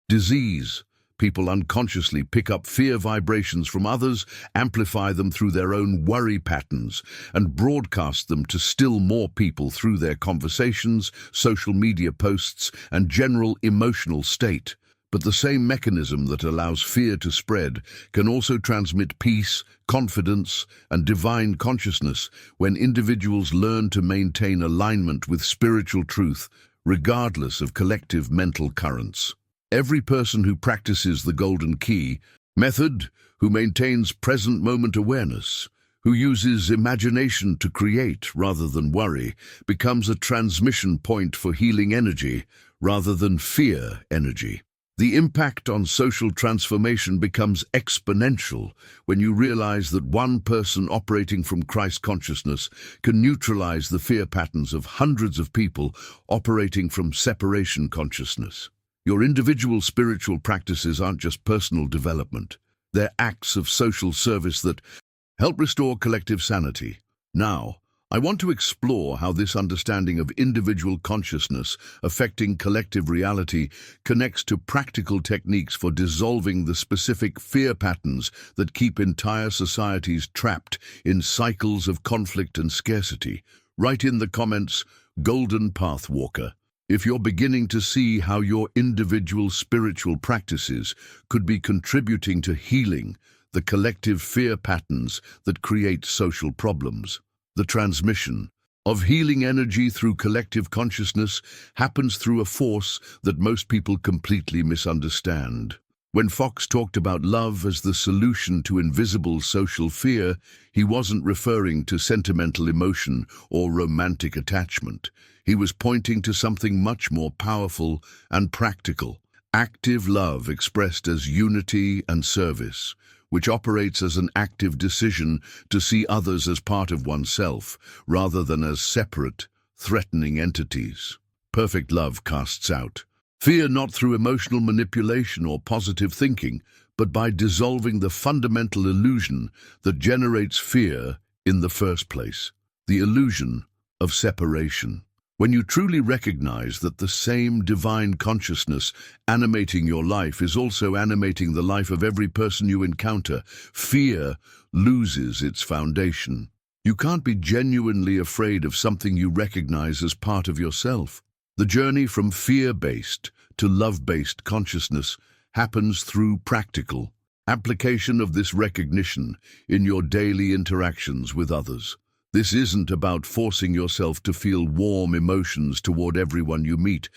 disease. People unconsciously pick up fear vibrations from others, amplify them through their own worry patterns, and broadcast them to still more people through their conversations, social media posts, and general emotional state. But the same mechanism that allows fear to spread can also transmit peace, confidence, and divine consciousness when individuals learn to maintain alignment with spiritual truth, regardless of collective mental currents. Every person who practices the golden key method, who maintains present moment awareness, who uses imagination to create rather than worry, becomes a transmission point for healing energy rather than fear energy. The impact on social transformation becomes exponential when you realize that one person operating from Christ consciousness can neutralize the fear patterns of hundreds of people operating from separation consciousness. Your individual spiritual practices aren't just personal development. They're acts of social service that help restore collective sanity. Now, I want to explore how this understanding of individual consciousness affecting collective reality connects to practical techniques for dissolving the specific fear patterns that keep entire societies trapped in cycles of conflict and scarcity. Write in the comments, Golden Path Walker, if you're beginning to see how your individual spiritual practices could be contributing to healing the collective fear patterns that create social problems. The transmission of healing energy through collective consciousness happens through a force that most people completely misunderstand. When Fox talked about love as the solution to invisible social fear, he wasn't referring to sentimental emotion or romantic attachment. He was pointing to something much more powerful and practical: active love expressed as unity and service, which operates as an active decision to see others as part of oneself, rather than as separate, threatening entities. Perfect love casts out fear not through emotional manipulation or positive thinking, but by dissolving the fundamental illusion that generates fear in the first place, the illusion of separation. When you truly recognize that the same divine consciousness animating your life is also animating the life of every person you encounter, fear loses its foundation. You can't be genuinely afraid of something you recognize as part of yourself. The journey from fear-based to love-based consciousness happens through practical application of this recognition in your daily interactions with others. This isn't about forcing yourself to feel warm emotions toward everyone you meet.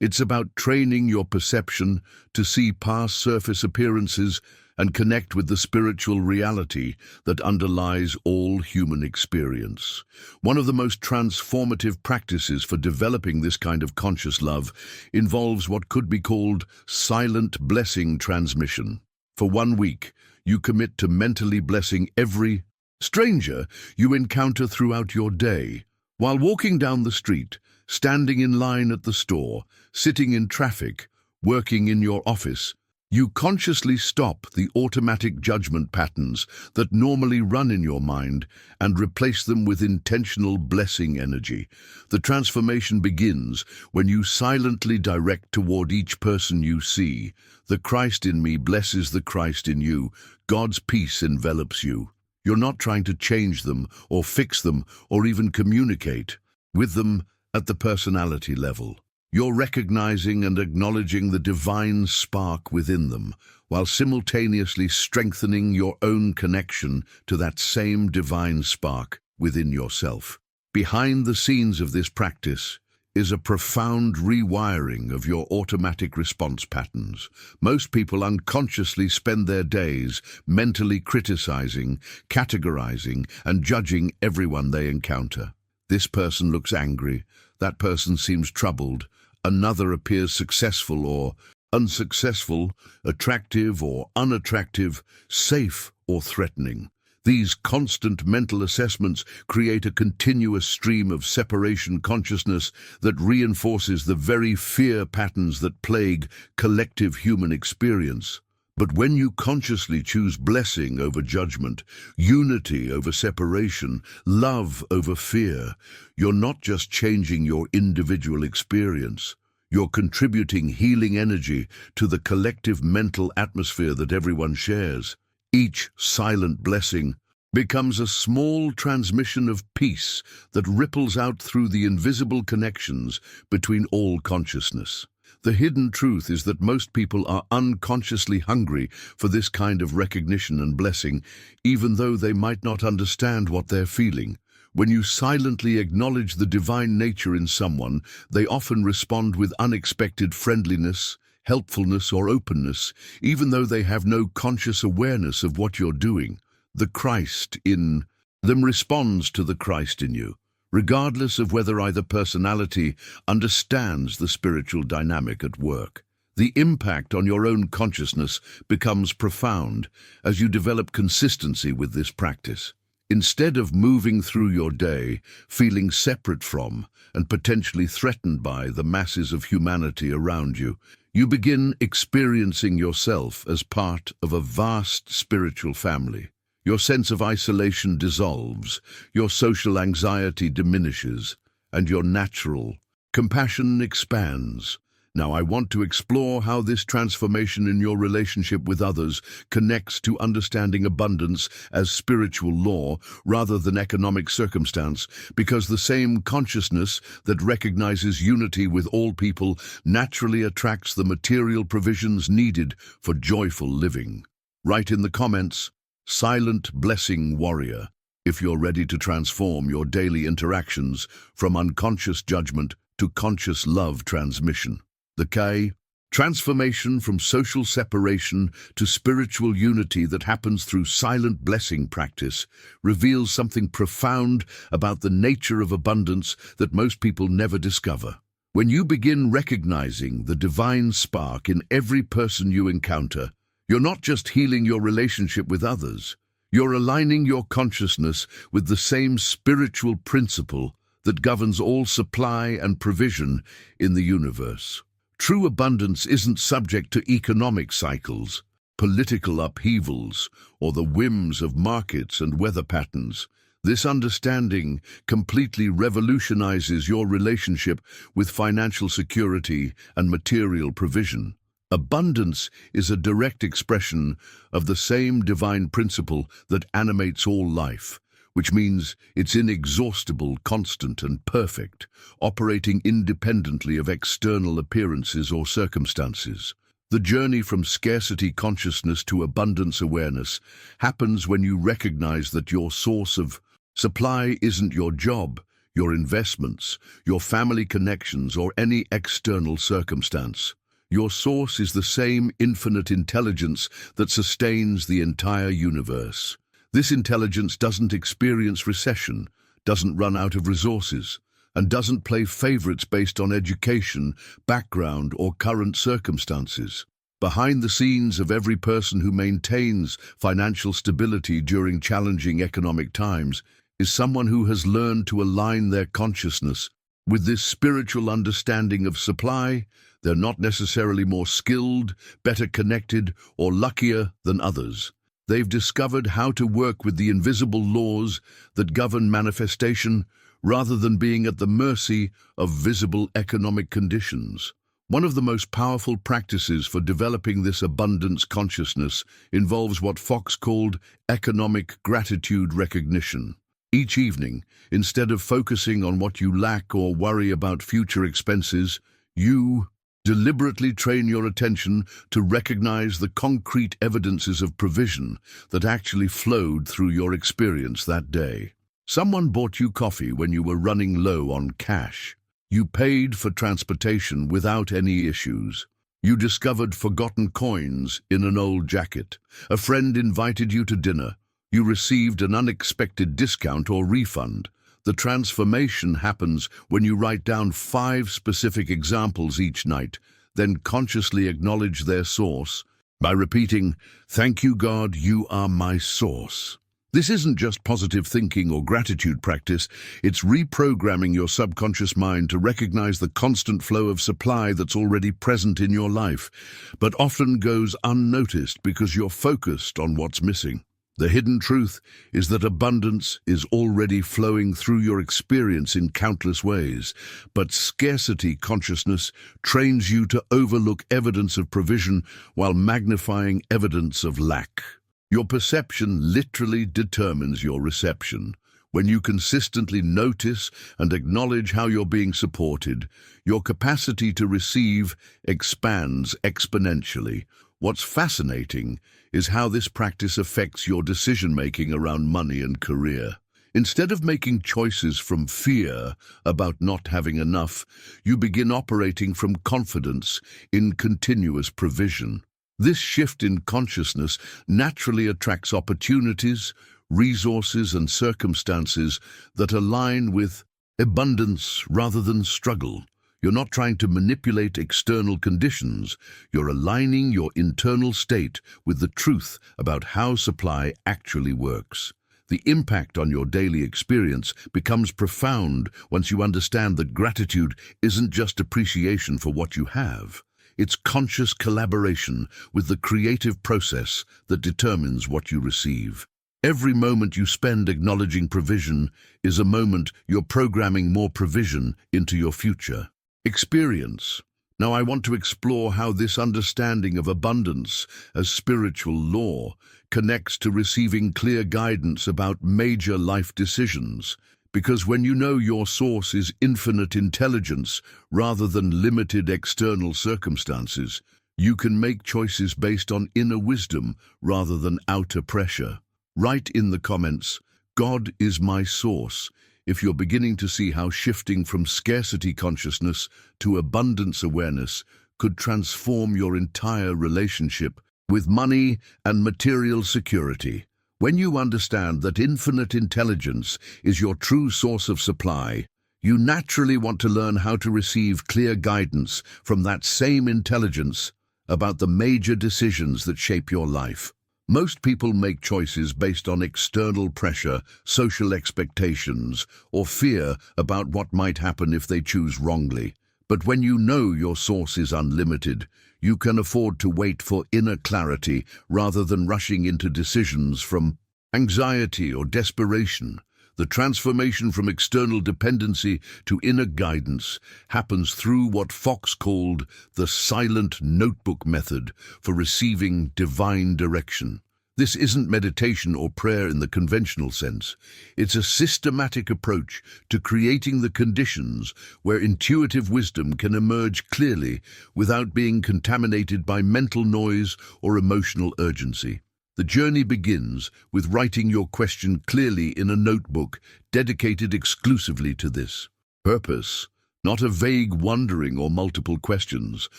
It's about training your perception to see past surface appearances and connect with the spiritual reality that underlies all human experience. One of the most transformative practices for developing this kind of conscious love involves what could be called silent blessing transmission. For 1 week, you commit to mentally blessing every stranger you encounter throughout your day. While walking down the street, standing in line at the store, sitting in traffic, working in your office, you consciously stop the automatic judgment patterns that normally run in your mind and replace them with intentional blessing energy. The transformation begins when you silently direct toward each person you see. The Christ in me blesses the Christ in you. God's peace envelops you. You're not trying to change them or fix them or even communicate with them. At the personality level, you're recognizing and acknowledging the divine spark within them, while simultaneously strengthening your own connection to that same divine spark within yourself. Behind the scenes of this practice is a profound rewiring of your automatic response patterns. Most people unconsciously spend their days mentally criticizing, categorizing, and judging everyone they encounter. This person looks angry, that person seems troubled, another appears successful or unsuccessful, attractive or unattractive, safe or threatening. These constant mental assessments create a continuous stream of separation consciousness that reinforces the very fear patterns that plague collective human experience. But when you consciously choose blessing over judgment, unity over separation, love over fear, you're not just changing your individual experience. You're contributing healing energy to the collective mental atmosphere that everyone shares. Each silent blessing becomes a small transmission of peace that ripples out through the invisible connections between all consciousness. The hidden truth is that most people are unconsciously hungry for this kind of recognition and blessing, even though they might not understand what they're feeling. When you silently acknowledge the divine nature in someone, they often respond with unexpected friendliness, helpfulness, or openness, even though they have no conscious awareness of what you're doing. The Christ in them responds to the Christ in you, regardless of whether either personality understands the spiritual dynamic at work. The impact on your own consciousness becomes profound as you develop consistency with this practice. Instead of moving through your day feeling separate from and potentially threatened by the masses of humanity around you, you begin experiencing yourself as part of a vast spiritual family. Your sense of isolation dissolves, your social anxiety diminishes, and your natural compassion expands. Now, I want to explore how this transformation in your relationship with others connects to understanding abundance as spiritual law rather than economic circumstance, because the same consciousness that recognizes unity with all people naturally attracts the material provisions needed for joyful living. Write in the comments, "Silent Blessing Warrior," if you're ready to transform your daily interactions from unconscious judgment to conscious love transmission. The K, transformation from social separation to spiritual unity that happens through silent blessing practice, reveals something profound about the nature of abundance that most people never discover. When you begin recognizing the divine spark in every person you encounter, you're not just healing your relationship with others, you're aligning your consciousness with the same spiritual principle that governs all supply and provision in the universe. True abundance isn't subject to economic cycles, political upheavals, or the whims of markets and weather patterns. This understanding completely revolutionizes your relationship with financial security and material provision. Abundance is a direct expression of the same divine principle that animates all life, which means it's inexhaustible, constant, and perfect, operating independently of external appearances or circumstances. The journey from scarcity consciousness to abundance awareness happens when you recognize that your source of supply isn't your job, your investments, your family connections, or any external circumstance. Your source is the same infinite intelligence that sustains the entire universe. This intelligence doesn't experience recession, doesn't run out of resources, and doesn't play favorites based on education, background, or current circumstances. Behind the scenes of every person who maintains financial stability during challenging economic times is someone who has learned to align their consciousness with this spiritual understanding of supply. They're not necessarily more skilled, better connected, or luckier than others. They've discovered how to work with the invisible laws that govern manifestation rather than being at the mercy of visible economic conditions. One of the most powerful practices for developing this abundance consciousness involves what Fox called economic gratitude recognition. Each evening, instead of focusing on what you lack or worry about future expenses, you deliberately train your attention to recognize the concrete evidences of provision that actually flowed through your experience that day. Someone bought you coffee when you were running low on cash. You paid for transportation without any issues. You discovered forgotten coins in an old jacket. A friend invited you to dinner. You received an unexpected discount or refund. The transformation happens when you write down 5 specific examples each night, then consciously acknowledge their source by repeating, "Thank you, God, you are my source." This isn't just positive thinking or gratitude practice, it's reprogramming your subconscious mind to recognize the constant flow of supply that's already present in your life, but often goes unnoticed because you're focused on what's missing. The hidden truth is that abundance is already flowing through your experience in countless ways, but scarcity consciousness trains you to overlook evidence of provision while magnifying evidence of lack. Your perception literally determines your reception. When you consistently notice and acknowledge how you're being supported, your capacity to receive expands exponentially. What's fascinating is how this practice affects your decision-making around money and career. Instead of making choices from fear about not having enough, you begin operating from confidence in continuous provision. This shift in consciousness naturally attracts opportunities, resources, and circumstances that align with abundance rather than struggle. You're not trying to manipulate external conditions. You're aligning your internal state with the truth about how supply actually works. The impact on your daily experience becomes profound once you understand that gratitude isn't just appreciation for what you have. It's conscious collaboration with the creative process that determines what you receive. Every moment you spend acknowledging provision is a moment you're programming more provision into your future. Experience. Now I want to explore how this understanding of abundance as spiritual law connects to receiving clear guidance about major life decisions. Because when you know your source is infinite intelligence rather than limited external circumstances, you can make choices based on inner wisdom rather than outer pressure. Write in the comments, "God is my source," if you're beginning to see how shifting from scarcity consciousness to abundance awareness could transform your entire relationship with money and material security. When you understand that infinite intelligence is your true source of supply, you naturally want to learn how to receive clear guidance from that same intelligence about the major decisions that shape your life. Most people make choices based on external pressure, social expectations, or fear about what might happen if they choose wrongly. But when you know your source is unlimited, you can afford to wait for inner clarity rather than rushing into decisions from anxiety or desperation. The transformation from external dependency to inner guidance happens through what Fox called the silent notebook method for receiving divine direction. This isn't meditation or prayer in the conventional sense. It's a systematic approach to creating the conditions where intuitive wisdom can emerge clearly without being contaminated by mental noise or emotional urgency. The journey begins with writing your question clearly in a notebook dedicated exclusively to this purpose, not a vague wondering or multiple questions,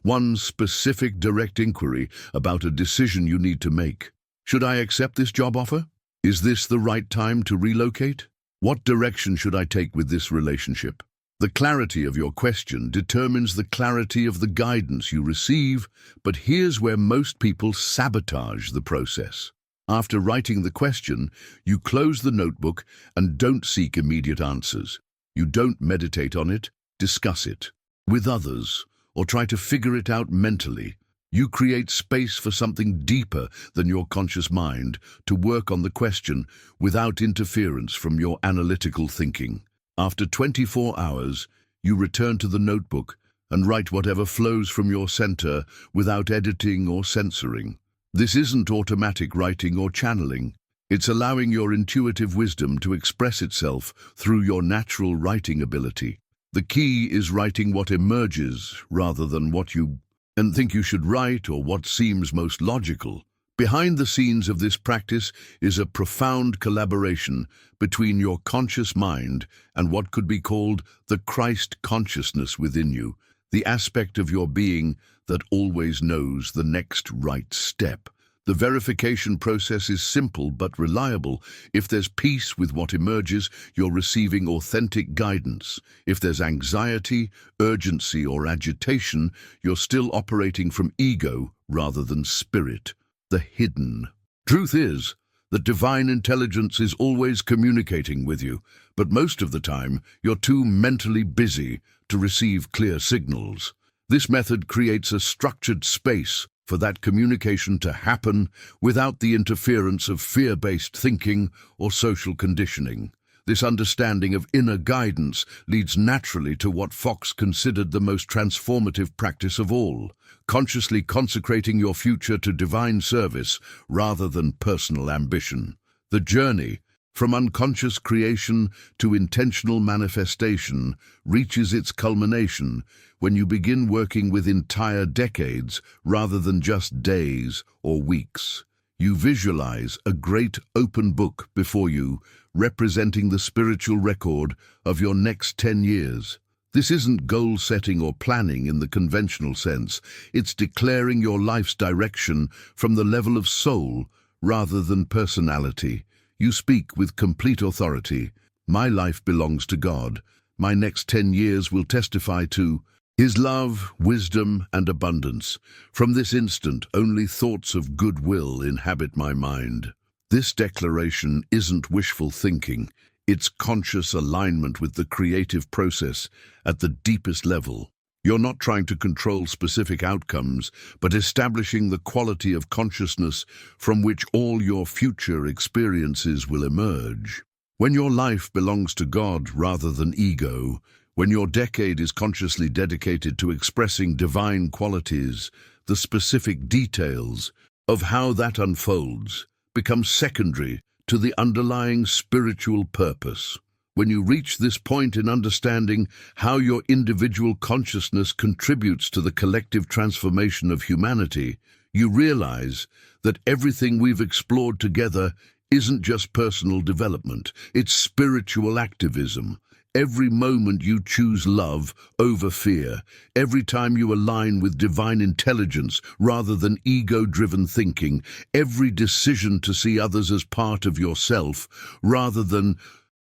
one specific direct inquiry about a decision you need to make. Should I accept this job offer? Is this the right time to relocate? What direction should I take with this relationship? The clarity of your question determines the clarity of the guidance you receive, but here's where most people sabotage the process. After writing the question, you close the notebook and don't seek immediate answers. You don't meditate on it, discuss it with others, or try to figure it out mentally. You create space for something deeper than your conscious mind to work on the question without interference from your analytical thinking. After 24 hours, you return to the notebook and write whatever flows from your center without editing or censoring. This isn't automatic writing or channeling. It's allowing your intuitive wisdom to express itself through your natural writing ability. The key is writing what emerges rather than what you think you should write or what seems most logical. Behind the scenes of this practice is a profound collaboration between your conscious mind and what could be called the Christ consciousness within you, the aspect of your being that always knows the next right step. The verification process is simple but reliable. If there's peace with what emerges, you're receiving authentic guidance. If there's anxiety, urgency, or agitation, you're still operating from ego rather than spirit. The hidden truth is that divine intelligence is always communicating with you, but most of the time you're too mentally busy to receive clear signals. This method creates a structured space for that communication to happen without the interference of fear-based thinking or social conditioning. This understanding of inner guidance leads naturally to what Fox considered the most transformative practice of all, consciously consecrating your future to divine service rather than personal ambition. The journey from unconscious creation to intentional manifestation reaches its culmination when you begin working with entire decades rather than just days or weeks. You visualize a great open book before you, representing the spiritual record of your next 10 years. This isn't goal setting or planning in the conventional sense. It's declaring your life's direction from the level of soul rather than personality. You speak with complete authority. My life belongs to God. My next 10 years will testify to His love, wisdom, and abundance. From this instant, only thoughts of goodwill inhabit my mind. This declaration isn't wishful thinking. It's conscious alignment with the creative process at the deepest level. You're not trying to control specific outcomes, but establishing the quality of consciousness from which all your future experiences will emerge. When your life belongs to God rather than ego, when your decade is consciously dedicated to expressing divine qualities, the specific details of how that unfolds become secondary to the underlying spiritual purpose. When you reach this point in understanding how your individual consciousness contributes to the collective transformation of humanity, you realize that everything we've explored together isn't just personal development, it's spiritual activism. Every moment you choose love over fear, every time you align with divine intelligence rather than ego-driven thinking, every decision to see others as part of yourself rather than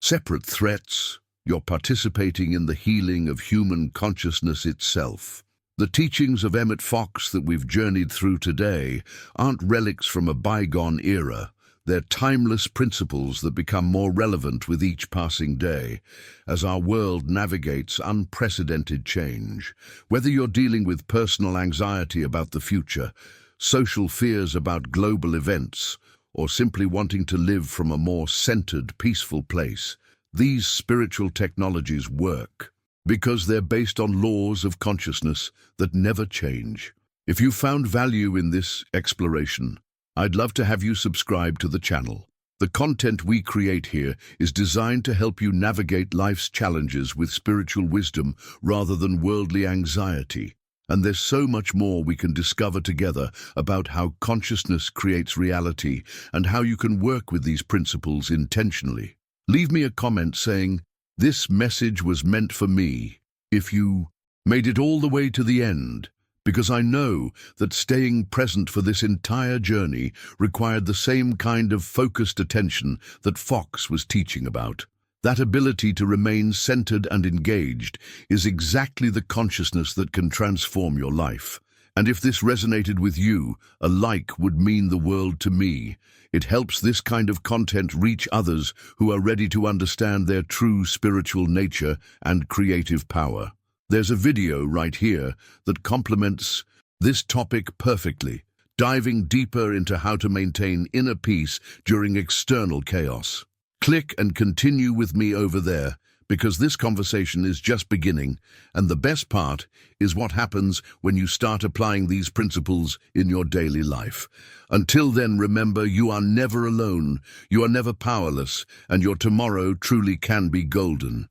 separate threats, you're participating in the healing of human consciousness itself. The teachings of Emmet Fox that we've journeyed through today aren't relics from a bygone era. They're timeless principles that become more relevant with each passing day as our world navigates unprecedented change. Whether you're dealing with personal anxiety about the future, social fears about global events, or simply wanting to live from a more centered, peaceful place, these spiritual technologies work because they're based on laws of consciousness that never change. If you found value in this exploration, I'd love to have you subscribe to the channel. The content we create here is designed to help you navigate life's challenges with spiritual wisdom rather than worldly anxiety. And there's so much more we can discover together about how consciousness creates reality and how you can work with these principles intentionally. Leave me a comment saying, "This message was meant for me," if you made it all the way to the end, because I know that staying present for this entire journey required the same kind of focused attention that Fox was teaching about. That ability to remain centered and engaged is exactly the consciousness that can transform your life. And if this resonated with you, a like would mean the world to me. It helps this kind of content reach others who are ready to understand their true spiritual nature and creative power. There's a video right here that complements this topic perfectly, diving deeper into how to maintain inner peace during external chaos. Click and continue with me over there, because this conversation is just beginning, and the best part is what happens when you start applying these principles in your daily life. Until then, remember, you are never alone, you are never powerless, and your tomorrow truly can be golden.